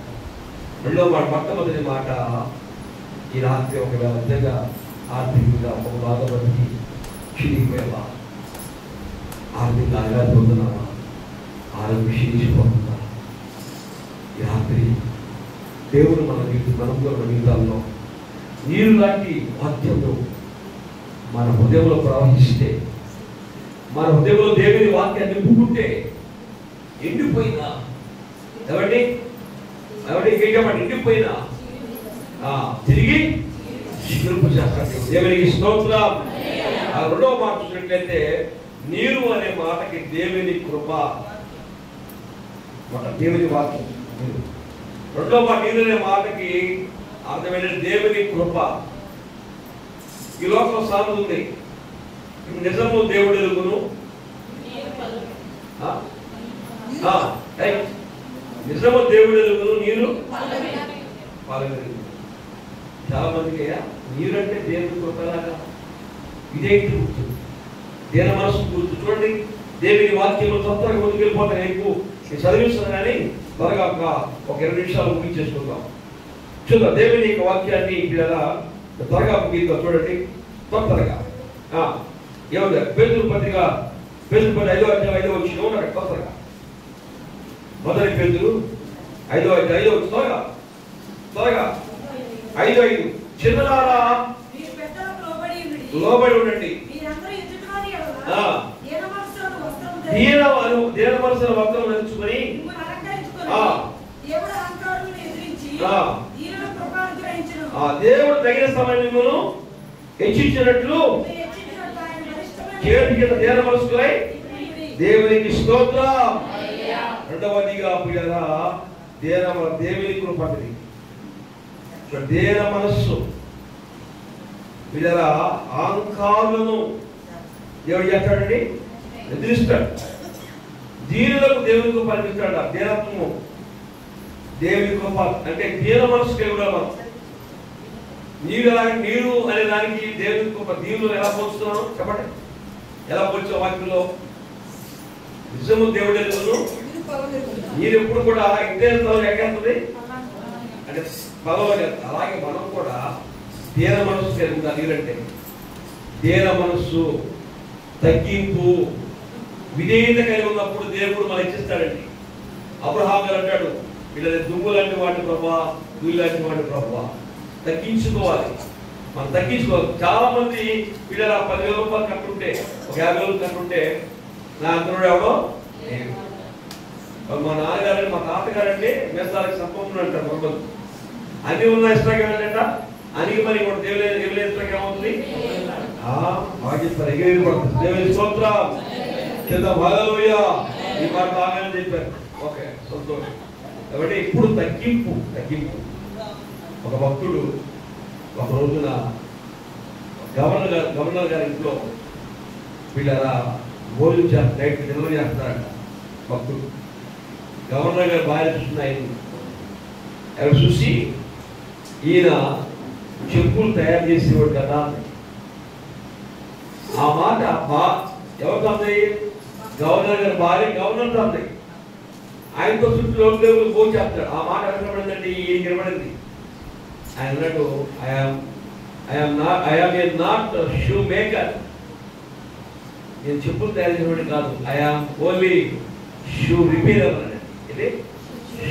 2వ మాట, మొట్టమొదటి మాట, ఈ రాత్రి ఒకవేళ నిజంగా ఆర్థికంగా ఒక బాధపడి చిరిగిపోయేవా, ఆర్థికంగా ఆఘాతం పొందుతున్నావా, ఆరోగ్యం క్షీణించిపోతుందా, ఈ రాత్రి దేవుడు మన జీవితాల్లో నీరు లాంటి వాక్యంలో మన హృదయంలో ప్రవహిస్తే, మన హృదయంలో దేవుని వాక్యాన్ని నింపుకుంటే ఎండిపోయినా ఎవరి ఎండిపోయినా తిరిగి శిల్పు చేస్తాడు. దేవునికి స్తోత్రం. 2వ మాట చూసినట్లయితే నీరు అనే మాటకి దేవుని కృప, దేవుని వాక్యం. 2వ మాట నీరు అనే మాటకి అర్థమైన దేవుని కృప. ఈ లోకంలో సామెత ఉంది, నిజము దేవుడు ఎరుగును, నిజము దేవుడు ఎరుగును, నీరు పాలెరుగు. చాలా మందికి నీరు అంటే దేవుని కృపలాగా ఇదే గుర్తు, దేని మనసు గుర్తు. చూడండి, దేవుని వాక్యంలో తొందరగా ముందుకెళ్ళిపోతాను. ఎక్కువ నేను చదివిస్తాను కానీ త్వరగా ఒక 20 నిమిషాలు ముగించేసుకుందాం. చూద్దాం దేవుని యొక్క వాక్యాన్ని ఇలా త్వరగా ముగిద్దాం. చూడండి తొందరగా ఏమన్నా పేతురు పత్రిక 5వ అధ్యాయం 5వ వచనం ఉన్నాడు. తొందరగా మొదటి పేతురు 5వ అధ్యాయం 5వ వచనం. త్వరగా 5:5 చిన్నలారా లోబడి ఉండండి. దీన మనసుల వస్త్రం ధరించుకొని దేవుడు తగిన సమయం మిమ్మల్ని హెచ్చించినట్లు దీన మనసులై దేవునికి స్తోత్రం. రెండవదిగా పిల్లరా దేవుని కృపది దీన మనస్సు పిల్లరా అహంకారులను దేవుడు చేస్తాడండి, ఎదిరిస్తాడు. దీనులకు దేవుని కృప అనిపిస్తాడు. దీనత్వము దేవుని కృప అంటే దీన మనసు దేవుడు. మనం నీరు అనే దానికి దేవుని కృప దీవులు ఎలా పోస్తున్నాను చెప్పండి, ఎలా పోల్చే వాక్యంలో నిజము దేవుడు ఎదుగును. నీరు ఎప్పుడు కూడా ఇంతే ఎక్కేస్తుంది అంటే పదవి. అలాగే మనం కూడా దీన మనస్సు తెలుగుతా. నీరంటే దీన మనస్సు, తగ్గింపు, విధేయత కలిగి ఉన్నప్పుడు దేవుడు మనం ఇచ్చిస్తాడండి. అబ్రహాము గారు అంటాడు, వీళ్ళ దుమ్ము లాంటి వాటి ప్రభావ, వీళ్ళు లాంటి వాటి ప్రభావ తగ్గించుకోవాలి. మనం తగ్గించుకోవాలి. చాలా మంది వీళ్ళ 10,000 రూపాయలు కట్టుంటే, ఒక 50 రోజులు కట్టుంటే నా అంతనుడు ఎవడో మా నాన్నగారు మా తాతగారంటే మేస్తాలకు సంపూర్ణ అంటారు. మొదలు అన్ని ఉన్న ఇష్టాకి ఏంటంట అనికి మరి దేవుడు ఇష్టాకి ఏమవుతుంది బాగా చెప్తారు. ఎగిరి పడుతుంది. దేవుని స్తోత్రం కింద హల్లెలూయా ఈ మాట బాగానే చెప్పారు. ఓకే సంతోషం. కాబట్టి ఇప్పుడు తగ్గింపు. ఒక భక్తుడు ఒక రోజున గవర్నర్ గారి ఇంట్లో వీళ్ళరా భోజనం చేస్తారు, నైట్ నిల్వ చేస్తారంట. భక్తుడు గవర్నర్ గారు భార్య చూస్తున్న ఆయన చూసి ఈయన చెప్పులు తయారు చేసేవాడు కదా. ఆ మాట ఎవరు తంది? గవర్నర్ గారి భార్య గవర్నర్ తంది. ఆయనతో చుట్టూ దేవుడు భోజనం చేస్తాడు. ఆ మాట ఎవరు నిలబడిందండి? ఈయన నిలబడింది. ఆయన అన్నట్టు I am a not shoe maker. నేను చెప్పులు తయారు చేసేవాడు కాదు. I am only shoe repairer అన్నాడు. ఇది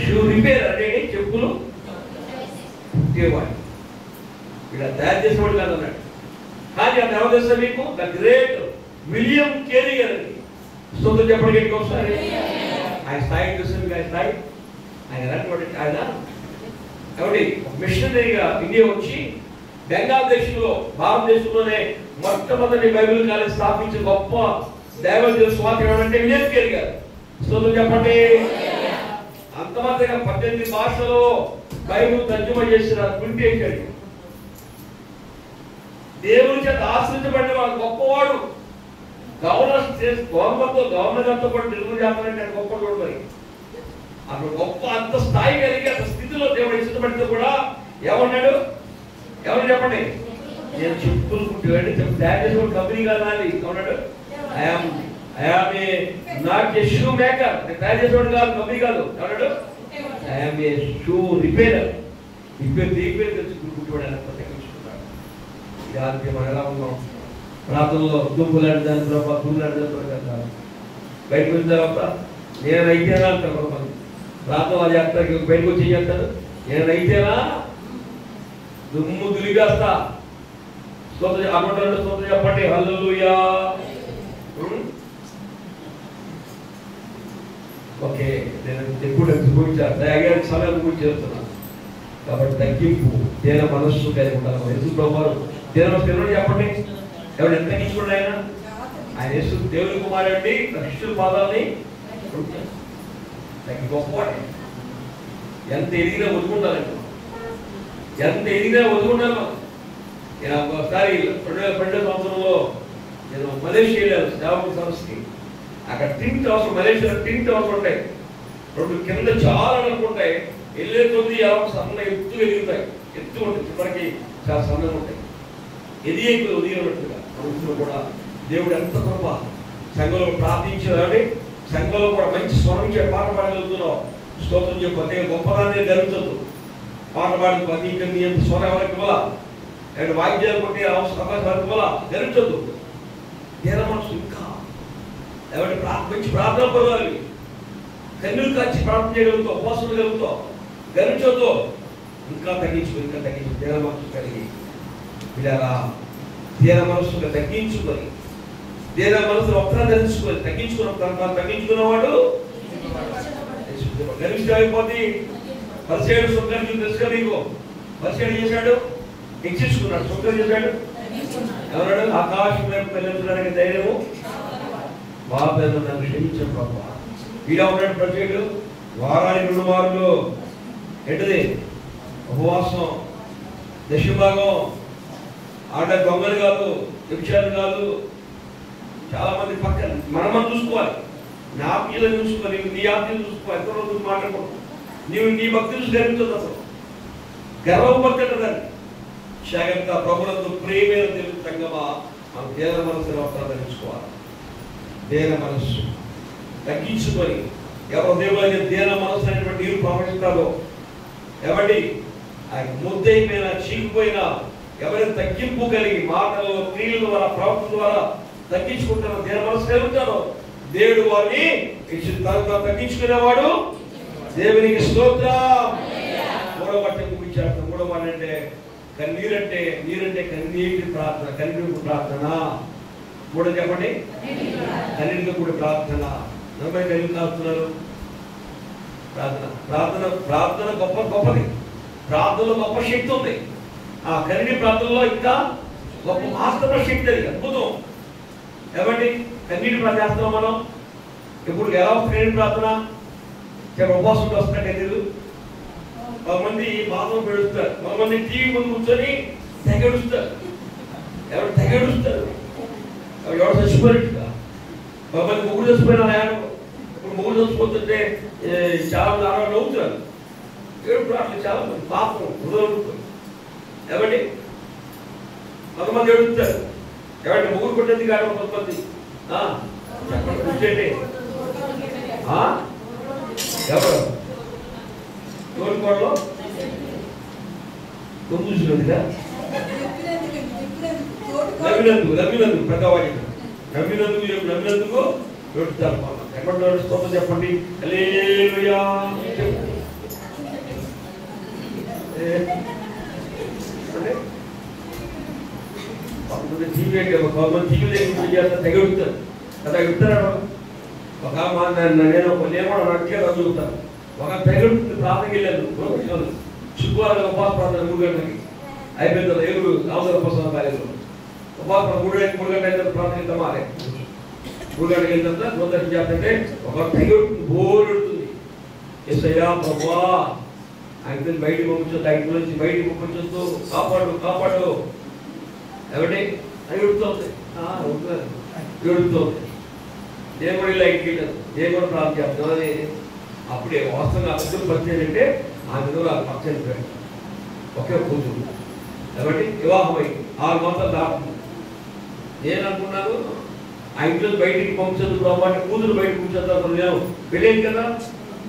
షూ రిపేరర్ అంటే చెప్పులు కుట్టేవాడు, ఇలా తయారు చేసేవాడు కాదు అన్నాడు. కానీ అది ఎవరు తెలుసా మీకు? ద గ్రేట్ విలియం కేరీ గారిని స్తోత్రం చెప్పడానికి ఒకసారి. ఆయన స్థాయి చూసింది. ఆయన స్థాయి ఆయన కాబట్టి మిషనరీగా ఇండియా వచ్చి బెంగాల్ దేశంలో, భారతదేశంలోనే మొట్టమొదటి బైబిల్ కాలేజ్ స్థాపించిన గొప్ప దైవజనుడు స్వాతి ఎవరంటే విలియం కేరీ గారు. స్తోత్రం చెప్పండి. అంతమందిగా 18 భాషలో బైబిల్ తర్జుమా చేసిన గుంటేశాడు. దేవుని చేత ఆశ్రయించబడిన వాడు గొప్పవాడు. గవర్నర్ గారితో పాటు నిర్మూలన చేస్తానంటే గొప్ప మరి అక్కడ గొప్ప అంత స్థాయి కలిగి అంత స్థితిలో దేవుడు ఇష్టపడితే కూడా ఏమన్నాడు? ఎవరు చెప్పండి? నేను చెప్పులు కుట్టేవాడి తయారు చేసిన కంపెనీ కాదు ఏమన్నాడు? I am a not a shoe maker. నేను తయారు చేసేవాడు కాదు, కంపెనీ కాదు. ఏమన్నాడు? I am a shoe repairer. Repair తెచ్చుకుని కుట్టేవాడు ప్రత్యేకించుకున్నాడు. ఇలాంటి మనం ఎలా ఉన్నాం? ప్రాంతంలో దుంపులాంటి దాని ప్రభావ గురులాంటి దాని బయటకు వచ్చిన తర్వాత నేనైతేనా అంటారు కొంతమంది. ప్రాంతం అది చేస్తారు, బయటకు వచ్చి చేస్తారు. నేనైతేనా దుమ్ము దులిగేస్తా. స్తోత్రం అమ్మంటారు. స్తోత్రం చెప్పండి. హల్లెలూయా. ఓకే, నేను ఎప్పుడు దయగారి సమయం గురించి చేస్తున్నాను. కాబట్టి తగ్గింపు, దేన మనస్సు కలిగి ఉండాలి. యేసు ప్రభువారు దేన మనస్సు ఎవరు చెప్పండి? ఎవరు ఎంత తగ్గించుకోండి? ఆయన యేసు దేవుని కుమారుడి శిష్యుల పాదాలని గొప్పవాడి. ఎంత ఎదిగినా వదుకుంటారండి, ఎంత ఎదిగినా వదుకుంటాను. నేను ఒకసారి 2012 సంవత్సరంలో నేను మలేషియా వెళ్ళాను సేవకుల సంస్థకి. అక్కడ టింట్ హౌస్, మలేషియాలో టింట్ హౌస్ ఉంటాయి. 2 కింద చాలా అనుకుంటాయి. వెళ్ళే కొద్ది సన్న ఎత్తుగా ఎదుగుతాయి. ఎత్తు ఉంటుంది, చివరికి చాలా సన్నగా ఉంటాయి. ఎదిగేకు ఉదయనట్టుగా మనసులో కూడా దేవుడు ఎంత కృప. సంఘంలో ప్రార్థించేవాడి, సంఘంలో కూడా మంచి స్వరం చే పాట పాడగలుగుతున్నావు. స్తోత్రం చెప్పతే గొప్పదాన్ని జరుగుతుంది. పాట పాడుతుంది. ఇంకా నీ ఎంత స్వరం ఎవరికి ఇవ్వాలా, అండ్ వాయిద్యాలు కొట్టి అవసరం ఎవరికి ఇవ్వాలా జరుగుతుంది. దేన మనసు ఇంకా ఎవరి మంచి ప్రార్థన పర్వాలి. కన్నులు కాచి ప్రార్థన చేయగలుగుతావు, ఉపవాసం కలుగుతావు, గెలిచొద్దు. ఇంకా తగ్గించు దేన మనసు కలిగి ఇలా దీన మనసుగా తగ్గించుకొని, దీన మనసు ఒక్కరా తెలుసుకొని తగ్గించుకున్నవాడు గరిష్ట అయిపోతే పరిచయం సుఖాన్ని తెలుసుగా నీకు పరిచయం చేశాడు, హెచ్చించుకున్నాడు, సుఖం చేశాడు. ఎవరాడు? ఆకాశం వైపు వెళ్ళడానికి ధైర్యము బాబు నన్ను క్షమించాడు బాబా. ఈడ ఉన్నాడు ప్రజలు వారానికి 2 మార్లు ఏంటిది ఉపవాసం, దశభాగం, ఆడ దొంగలు కాదు, విషయాలు కాదు. చాలా మంది పక్కన మనం చూసుకోవాలి, నా ఆత్మీయులను చూసుకోవాలి, నీ ఆత్మీయులు చూసుకోవాలి. ఎంతో రోజులు మాట్లాడకూడదు. నీవు నీ భక్తి చూసి గర్వించదు, అసలు గర్వభక్తి అంటారు. జాగ్రత్త ప్రభుత్వం ప్రేమైన తెలుగు సంగమా మనం దేన మనసులో ప్రార్థించుకోవాలి. దేన మనస్సు తగ్గించుకొని ఎవరు దేవుడు దేన మనస్సు అనేటువంటి నీరు ప్రవహిస్తారో ఎవరి ఆయన ముద్దైపోయినా చీకిపోయినా ఎవరైనా తగ్గింపు కలిగి మాటలు క్రియల ద్వారా ప్రవర్తన ద్వారా తగ్గించుకుంటారో దేన మనసు కలుగుతారో దేవుడు వారిని తగ్గించుకునేవాడు. దేవునికి స్తోత్రం. మూడవ బట్టి ముగించారు. మూడవ అంటే నీరంటే కన్నీటి ప్రార్థన, కన్నీటి ప్రార్థన. మూడో చెప్పండి, కన్నీటితో కూడి ప్రార్థన. నలభై కలిగి కాస్తున్నారు ప్రార్థన గొప్పది. ప్రార్థనలో గొప్ప శక్తి ఉంది. ఆ కన్నీటి ప్రార్థనలో ఇంకా గొప్ప వాస్తవ శక్తి, అది అద్భుతం. ఏమండి కన్నీటి ప్రార్థన చేస్తున్నాం మనం. ఇప్పుడు ఎలా కన్నీటి ప్రార్థన? ఉపవాసం వస్తున్నా కన్నీళ్ళు. కొంతమంది బాధలు పెడుస్తారు, కొంతమంది టీవీ ముందు కూర్చొని తెగడుస్తారు. ఎవరు తెగడుస్తారు? ఎవరు చచ్చిపోయినట్టుగా. కొంతమంది ముగ్గురు చచ్చిపోయినా ఇప్పుడు ముగ్గురు చచ్చిపోతుంటే చాలా మంది ఆడవాళ్ళు నవ్వుతారు. ఏడుపు అట్లా చాలా మంది పాపం హృదయం. ఏమండి కొంతమంది ఏడుస్తారు. ఏమంటే ముగ్గురు కొట్టేది కాదు. కొంతమంది కూర్చోండి. ఎవరు తోడుకోవడంలో చూసినట్టుగా నమ్మినందుకు పెద్దవాడికి నమ్మినందుకు ఏడుస్తారు. ఎక్కడ స్తోత్రం చెప్పండి. హల్లెలూయా. తెగడుతారు కదా, చెప్తారు. ఒక నేను అట్లే చదువుతాను. ఒక తెగడుతుంది. ప్రార్థనకి వెళ్ళాను శుక్రవారం ఉపాస ప్రార్థన 3 గంటలకి అయిపోయింది. ఎవరు అవసర ఉపాసన కార్యక్రమం ఉపాస 3 గంటల అయిన ప్రార్థన మారే 3 గంటలకు వెళ్ళిన తర్వాత చేస్తుంటే ఒక తెగడుతుంది, బోరుడుతుంది. ఎస్ఐయా ప్రభా ఆయన బయటికి పంపించొద్దు, ఆయన నుంచి బయటికి పంపించొద్దు, కాపాడు ఎవరి అని ఎడుతుంది. ఎడుతుంది. దేవుడు ఇలా ఇంటికి దేవుడు ప్రార్థన చేస్తున్నాను. అప్పుడే వాస్తవంగా అర్థం పరిచయం అంటే ఆ విధంగా పచ్చని పేరు ఒకే కూతురు. కాబట్టి వివాహమై 6 మాసాలు దాటుతుంది. నేను అనుకున్నాను ఆ ఇంట్లో బయటికి పంపించదు ప్రభావ, కూతురు బయటకు కూర్చొద్దాం. నేను పెళ్ళేది కదా,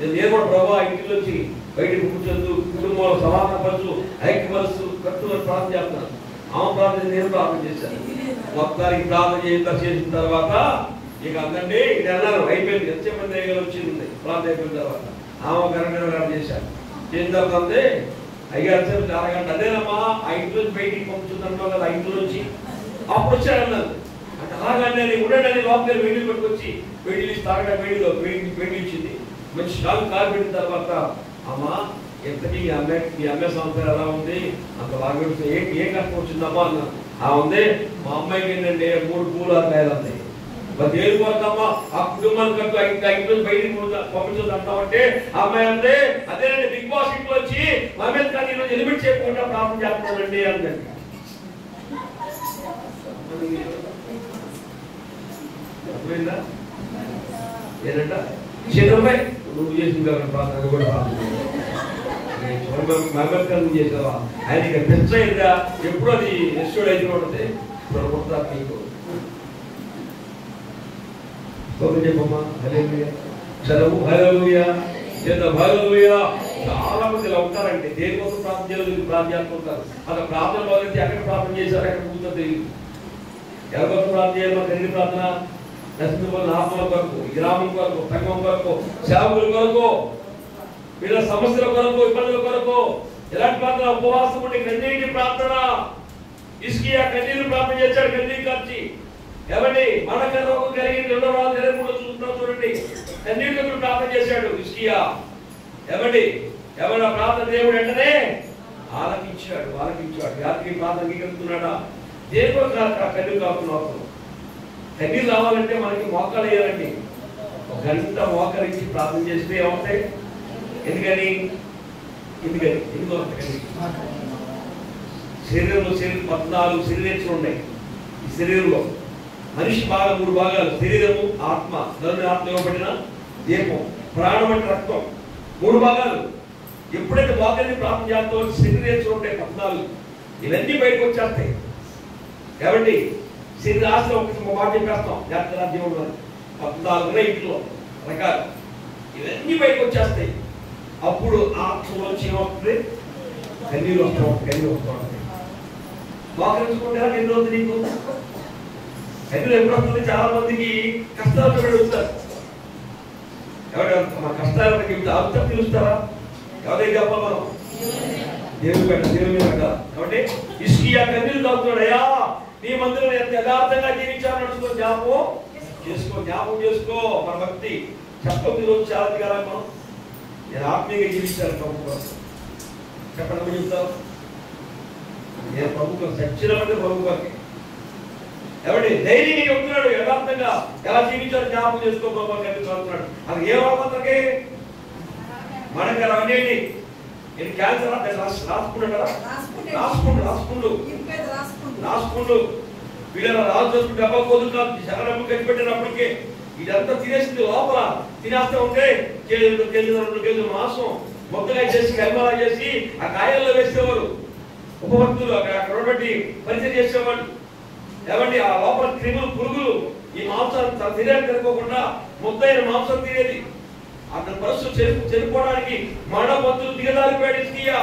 నేను కూడా ప్రభావ ఇంటిలోంచి బయటకు కూర్చొద్దు, కుటుంబంలో సమాధానపరచు, ఐక్యపరచు, కట్టుబడి ప్రార్థన చేస్తున్నాను. ఆమె ప్రార్థన నేను ప్రార్థన చేశాను. మొత్తానికి ప్రార్థన చేసిన తర్వాత ఇక అందండి ఇది అన్నారు అయిపోయింది. ఎంతసేపు దగ్గర వచ్చింది ప్రార్థన అయిపోయిన తర్వాత ఆమె గంట చేశాను. చేసిన తర్వాత అయ్యారు సేపు అరగంట అదేనమ్మా ఆ ఇంట్లో బయటికి పంపుతుందంటావు కదా, ఆ ఇంట్లో నుంచి అప్పుడు వచ్చాడన్నారు. అంటే అలాగంటే ఉండండి లోపల వేడి పట్టుకొచ్చి వేడి తాగడం వేడి ఇచ్చింది. మంచి షాలు కాలు పెట్టిన తర్వాత అమ్మా ఎంతకీ మీ అమ్మాయి సంవత్సరం ఎలా ఉంది, అంత బాగా ఏం కష్టం వచ్చిందమ్మా అన్న. ఆ ఉంది మా అమ్మాయికి ఏంటంటే 3 పూలు కాయలు అంతాయి. మరి దేని కొరకమ్మా ఆ కుటుంబానికి ఇంట్లో బయటికి పంపించదు అంటామంటే ఆ అమ్మాయి అంటే అదేనండి బిగ్ బాస్ ఇంట్లో వచ్చి మా మీద కానీ ఈరోజు ఎలిమిట్ చేయకుండా ప్రార్థన చేస్తున్నానండి అందండి. అర్థమైందా? ఏంటంట చిన్నమ్మాయి నువ్వు చేసిన ప్రార్థన కూడా ప్రార్థన చేసావా ఆయన ఇక పెంచయిందా ఎప్పుడు అది ఎస్టోడ్ అయితే ఉంటుంది. ఇప్పుడు నీకు చెప్పమ్మా హల్లెలూయా చదువు హల్లెలూయా చేద్దాం హల్లెలూయా. చాలా మంది ఇలా ఉంటారంటే దేనికోసం ప్రార్థన చేయాలి ప్రార్థన చేస్తుంటారు. అక్కడ ప్రార్థన మొదలైతే ఎక్కడ ప్రార్థన చేశారు ఎక్కడ కూర్చొని తెలియదు. ఎవరికోసం ప్రార్థన చేయాలి? మన ఎన్ని ప్రార్థన నశించుకోవాలి ఆత్మల కొరకు, గ్రామం కొరకు, సంఘం కొరకు, సేవకుల కొరకు, వీళ్ళ సమస్యల కొరకు, ఇబ్బందుల కొరకు. ఎలాంటి ప్రార్థన? ఉపవాసం ఉంటే కన్నీటి ప్రార్థన. హిజ్కియా కన్నీరు ప్రార్థన చేశాడు, కన్నీరు కార్చి. ఏమండి మనక రోగం కలిగి 2:23 చూస్తున్నాం చూడండి. కన్నీరుతో ప్రార్థన చేశాడు హిజ్కియా. ఏమండి ఎవరి ప్రార్థన దేవుడు వెంటనే ఆలకించాడు. యాత్రి ప్రార్థన అంగీకరిస్తున్నాడా? దేవుడు కన్నీరు కాపుతున్నప్పుడు కన్నీరు రావాలంటే మనకి మోకాలు వేయాలండి. ఒక గంట మోకరించి ప్రార్థన చేస్తే ఏమవుతాయి? ఎందుకని శరీరంలో 14 శరీరేచ్ఛలు ఉన్నాయి. ఈ శరీరంలో మనిషి బాగా 3 భాగాలు: శరీరము, ఆత్మ. నరుని ఆత్మ ఇవ్వబడిన దీపం, ప్రాణం అంటే రక్తం. 3 భాగాలు. ఎప్పుడైతే మోకరిని ప్రార్థన చేస్తామో శరీరేచ్ఛలు ఉంటాయి 14. ఇవన్నీ బయటకు వచ్చేస్తాయి. కాబట్టి శరీర ఆశలో ఒక మాట చెప్పేస్తాం, జాతర దేవుడు 14 ఉన్నాయి ఇంట్లో రకాలు. ఇవన్నీ బయటకు వచ్చేస్తాయి. అప్పుడు ఆత్మలోంచి ఏమవుతుంది? కన్నీరు వస్తూ ఉంటుంది. మోకరించుకుంటే ఎన్ని రోజులు నీకు కన్నీరు ఎప్పుడు వస్తుంది? చాలా మందికి కష్టాలు అడుగుతారు. ఎవరు మా కష్టాలకి అర్థం పిలుస్తారా? ఎవరైనా చెప్పాలి మనం దేవుని పెట్ట. కాబట్టి హిజ్కియా కన్నీరు తాగుతున్నాడు. అయ్యా నీ మందిరం ఎంత యథార్థంగా జీవించాలని నడుచుకో, జ్ఞాపకం చేసుకో. మన భక్తి చెప్పండి. రోజు చాలా కదా మనం నేను ఆత్మీయంగా జీవించాను ప్రభు కోసం. చెప్పండి చెప్తావు. నేను ప్రభు కోసం సచ్చినమంటే ప్రభు కోసం. ఎవరి ధైర్యంగా చెప్తున్నాడు, యథార్థంగా ఎలా జీవించాలో జ్ఞాపకం చేసుకో ప్రభు కలుగుతున్నాడు. అది ఏ వాళ్ళకి మనకి అవన్నీ నేను క్యాన్సర్ రాసుకుంటూ వీళ్ళ రాజు చూసుకుంటే డబ్బా కోదుగా డబ్బులు ఖర్చు పెట్టినప్పటికీ ఇదంతా తినేసింది. లోపల తినేస్తూ ఉంటే కేజీలు 2 కేజీలు మాంసం మొత్తగా చేసి కైమాలా చేసి ఆ కాయల్లో వేసేవారు ఉపభక్తులు. అక్కడ ఉన్నటువంటి పరిచయం చేసేవాళ్ళు. ఏమండి ఆ లోపల క్రిములు, పురుగులు ఈ మాంసాన్ని తినేది తినకోకుండా ముద్దైన మాంసం తినేది. అతని పరిస్థితులు చెరుపుకోవడానికి మరణపత్తులు దిగదారిపోయాడు హిజ్కియా.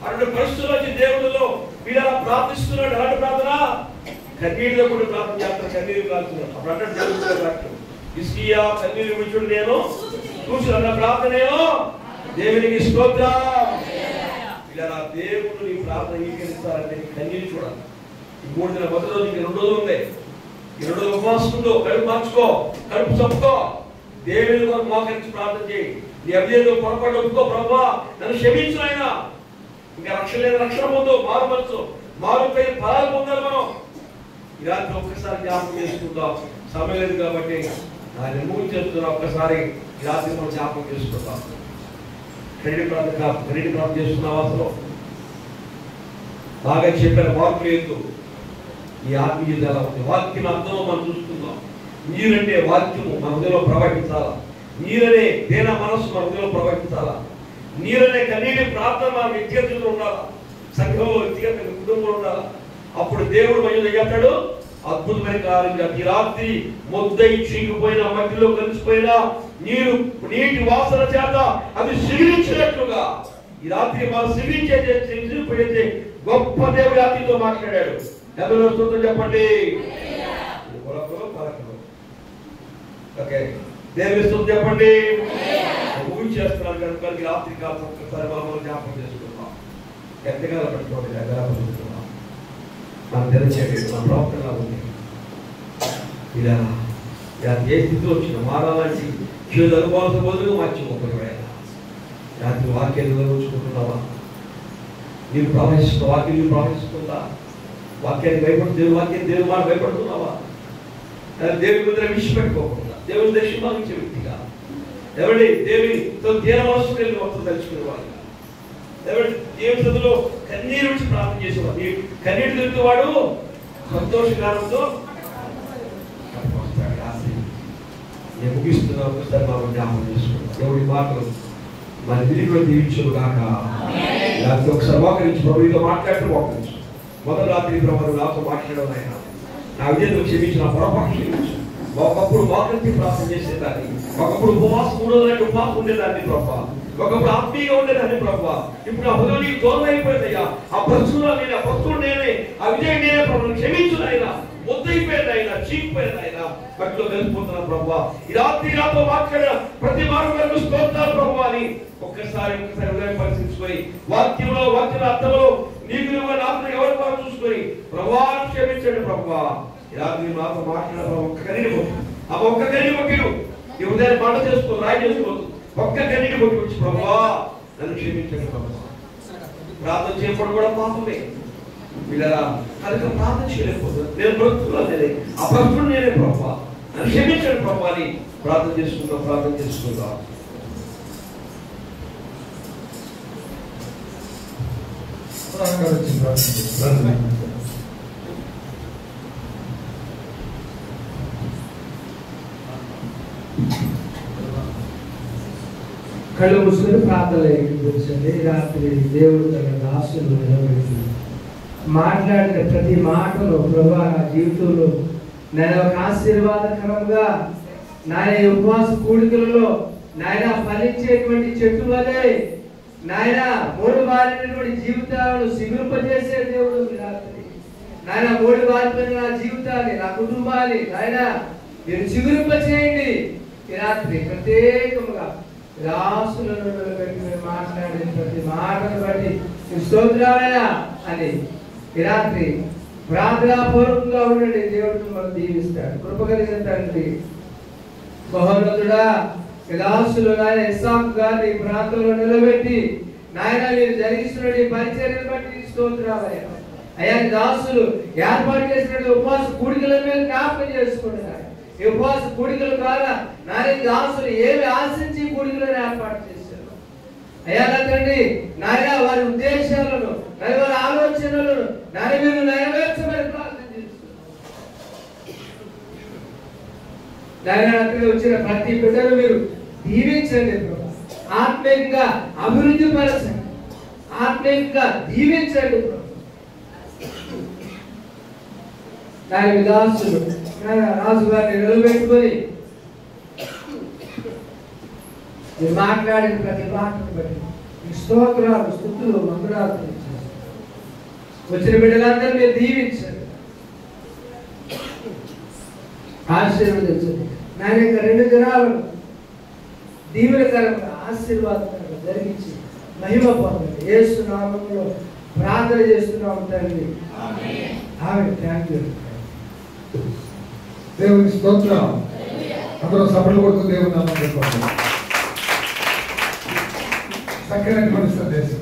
అటువంటి పరిస్థితుల్లో వచ్చి దేవుడిలో వీళ్ళ ప్రార్థిస్తున్నాడు. అలాంటి ప్రార్థన కన్నీరులో కూడా ప్రార్థన చేస్తారు. కన్నీరు కాల్చున్నాడు. అప్పుడు అంటే దేవుడు హిజ్కియా కన్నీరు విడిచుడు నేను చూసిన ప్రార్థనేమో దేవునికి స్తోత్రం. ఇలా దేవుడు నీ ప్రార్థన అంగీకరిస్తారంటే కన్నీరు చూడాలి. ఈ 3 దిన మొదటి రోజు 2 రోజులు ఉన్నాయి. ఈ 2 రోజులు ఉపవాసం ఉందో, కడుపు మార్చుకో, కడుపు చంపుకో, దేవుని కొరకు మోకరించి ప్రార్థన చేయి. నీ అభిజయంలో పొరపాటు ఒప్పుకో, ప్రభువా నన్ను క్షమించు ఆయన. ఇంకా రక్షణ పొందు, మారుపై ఫలాలు పొందాలి మనం. ఈ రాత్రి ఒక్కసారి జ్ఞాపకం చేసుకుందాం. సమయం లేదు కాబట్టి ఆయన మూవ్ చేస్తున్నా. ఒక్కసారి ఈ రాత్రి మనం జ్ఞాపకం చేసుకుందాం. క్రెడిట్ ప్రార్థన చేస్తున్నాం. అసలు బాగా చెప్పారు. మార్పు లేదు. ఈ ఆత్మీయత ఎలా ఉంది? వాక్యం అర్థంలో మనం చూసుకుందాం. నీరంటే వాక్యము మన హృదయంలో ప్రవహించాలా. నీరనే దేన మనస్సు మన హృదయంలో ప్రవహించాలా. నీరనే కన్నీటి ప్రార్థన మన వ్యక్తిగతంలో ఉండాలా. సంఘంలో వ్యక్తిగత కుటుంబంలో ఉండాలా. అప్పుడు దేవుడు మధ్య చెప్తాడు అద్భుతమైన కార్యంగా. ఈ రాత్రి మొద్దై చీకిపోయిన మట్టిలో కలిసిపోయిన నీటి వాసన చేత అది సిగిరించినట్లుగా ఈ రాత్రి మనం సిగిరించే గొప్ప దేవుడి రాత్రితో మాట్లాడాడు. ఎవరు వస్తుందో చెప్పండి. ఓకే దేవుని స్తుతి చెప్పండి. ముగించేస్తున్నాను కనుక రాత్రి కాలం ఒక్కసారి మనం జ్ఞాపకం చేసుకుంటాం. ఎంతగా పెట్టుకోండి. ఎగరాడుతున్నాం. మనం తెరచేది మన ప్రవర్తన ఉంది. ఇలా ఏ స్థితిలో వచ్చిన మారాలంటే చేదు అనుభవాలతో బదులుగా మర్చిపోకుండా రాత్రి వాక్యాన్ని నిర్వహించుకుంటున్నావా? నీవు ప్రవహిస్తున్నా వాక్యం నీవు ప్రవహిస్తుందా? వాక్యాన్ని భయపడు దేవుని మాట భయపడుతున్నావా? దేవుని ముందర విడిచిపెట్టుకోకుండా దేవుని దర్శించే వ్యక్తిగా ఎవరి దేవునితో తీర మనసు కలిగి మొత్తం తెలుసుకునే వాళ్ళుగా ఎవరి దేవుని సదులో కన్నీరు నుంచి ప్రార్థన చేసేవాడు. కన్నీరు దొరికేవాడు సంతోషకారంతో నేను ముగిస్తున్నా. ఒకసారి మనం జ్ఞాపకం చేసుకుంటాం. దేవుడి మాటలు మన విధిలో దీవించును కాక. లేకపోతే ఒకసారి మోకరించి ప్రభుత్వ మాట్లాడుతూ మోకరించు. మొదటి రాత్రి ప్రభు నాతో మాట్లాడడం ఆయన నా విజయంలో క్షమించిన పొరపాటు క్షమించు. ఒకప్పుడు మోకరించి ప్రార్థన చేసేదాన్ని, ఒకప్పుడు ఉపవాసం 3 రోజులు ఉపవాసం ఉండేదాన్ని ప్రభా, ఒకప్పుడు ఆత్మీయంగా ఉండేదాన్ని ప్రభా. ఇప్పుడు ఆ హృదయం నీకు దూరం అయిపోయిందయ్యా. ఆ ప్రస్తుతం నేనే, ఆ భక్తుడు నేనే, ఆ విజయం నేనే ప్రభు. క్షమించు ఆయన. ముద్దయిపోయింది ఆయన, చీకిపోయింది ఆయన, బట్లో కలిసిపోతున్నా ప్రభా. ఈ రాత్రి నాతో మాట్లాడిన ప్రతి మార్గం స్తోత్రాలు ప్రభు అని ఒక్కసారి హృదయం పరిశీలించుకొని వాక్యంలో అర్థంలో నీకు నువ్వు నాకు ఎవరి వారు చూసుకొని ప్రభువా క్షమించండి ప్రభువా. ఇలా మీరు నాతో మాట్లాడారు. ఒక్క కన్నీటి మొక్కు, ఆ ఒక్క కన్నీటి మొక్కిను ఈ ఉదయాన్ని పంట చేసుకోదు, రాయి చేసుకోదు. ఒక్క కన్నీటి మొక్కి వచ్చి ప్రభువా నన్ను క్షమించండి ప్రభువా. ప్రార్థన చేయడం కూడా పాపమే. వీళ్ళరా కనుక ప్రార్థన చేయలేకపోతుంది. నేను బ్రతుకులే ఆ బ్రతుకుడు నేనే ప్రభువా నన్ను క్షమించండి ప్రభువా అని ప్రార్థన చేసుకుందాం. కళ్ళు మూసుకొని ప్రార్థన కూర్చోండి. రాత్రి దేవుడు తన దాసులు నిలబెట్టి మాట్లాడిన ప్రతి మాటలో ప్రభా నా జీవితంలో నేను ఒక ఆశీర్వాదకరంగా నాయన ఉపవాస కూడికలలో నాయన ఫలించేటువంటి చెట్టు వలె నాయన మూడు బారినటువంటి జీవితాలను సిగురింపజేసే దేవుడు రాత్రి నాయన మూడు బారిపోయిన నా జీవితాన్ని నా కుటుంబాన్ని నాయన మీరు సిగురింపచేయండి. ఈ రాత్రి ప్రత్యేకముగా రాసులను నిలబెట్టి మీరు మాట్లాడే ప్రతి మాటను బట్టి స్తోత్రాలయా అని ఈ రాత్రి ప్రార్థనాపూర్వకంగా ఉండండి. దేవుడు మిమ్మల్ని దీవిస్తాడు. కృప కలిగిన తండ్రి మహోన్నతుడా, దాసులు నాయన ఇస్సాకు గారిని ప్రాంతంలో నిలబెట్టి నాయన మీరు జరిగిస్తున్న పరిచర్యను బట్టి స్తోత్రాలయా. అయ్యా దాసులు ఏర్పాటు చేసినటువంటి ఉపవాస కూడికల మీద జ్ఞాపకం చేసుకుంటున్నారు. ఈ ఉపవాస కూడికల ద్వారా నాయన దాసులు ఏమి ఆశించి కూడికలను ఏర్పాటు చేశారు అయ్యా తండ్రి నాయన వారి ఉద్దేశాలను వారి ఆలోచనలను నాయన మీరు నెరవేర్చమని ప్రార్థన చేస్తున్నారు. నాయన అక్కడ వచ్చిన ప్రతి బిడ్డను మీరు దీవించండి ప్రభు. ఆత్మీయంగా అభివృద్ధి పరచండి, ఆత్మీయంగా దీవించండి ప్రభు. నాయన దాసులు రాజు గారిని నిలబెట్టుకొని మీరు మాట్లాడిన ప్రతి మాటను బట్టి స్తోత్రాలు స్తుతులు మంత్రాలు వచ్చిన బిడ్డలందరూ మీరు దీవించండి, ఆశీర్వదించండి. నాయన యొక్క 2 దినాలను దీవెనకరంగా ఆశీర్వాదకరంగా జరిగించి మహిమ పొందండి. యేసు నామములో ప్రార్థన చేస్తున్నాము తండ్రి. ఆమేన్. థాంక్యూ. దేవుని స్తోత్రం. అందరూ సభలు కొడుతూ దేవుని నామం చెప్పుకోండి. చక్కనటువంటి సందేశం.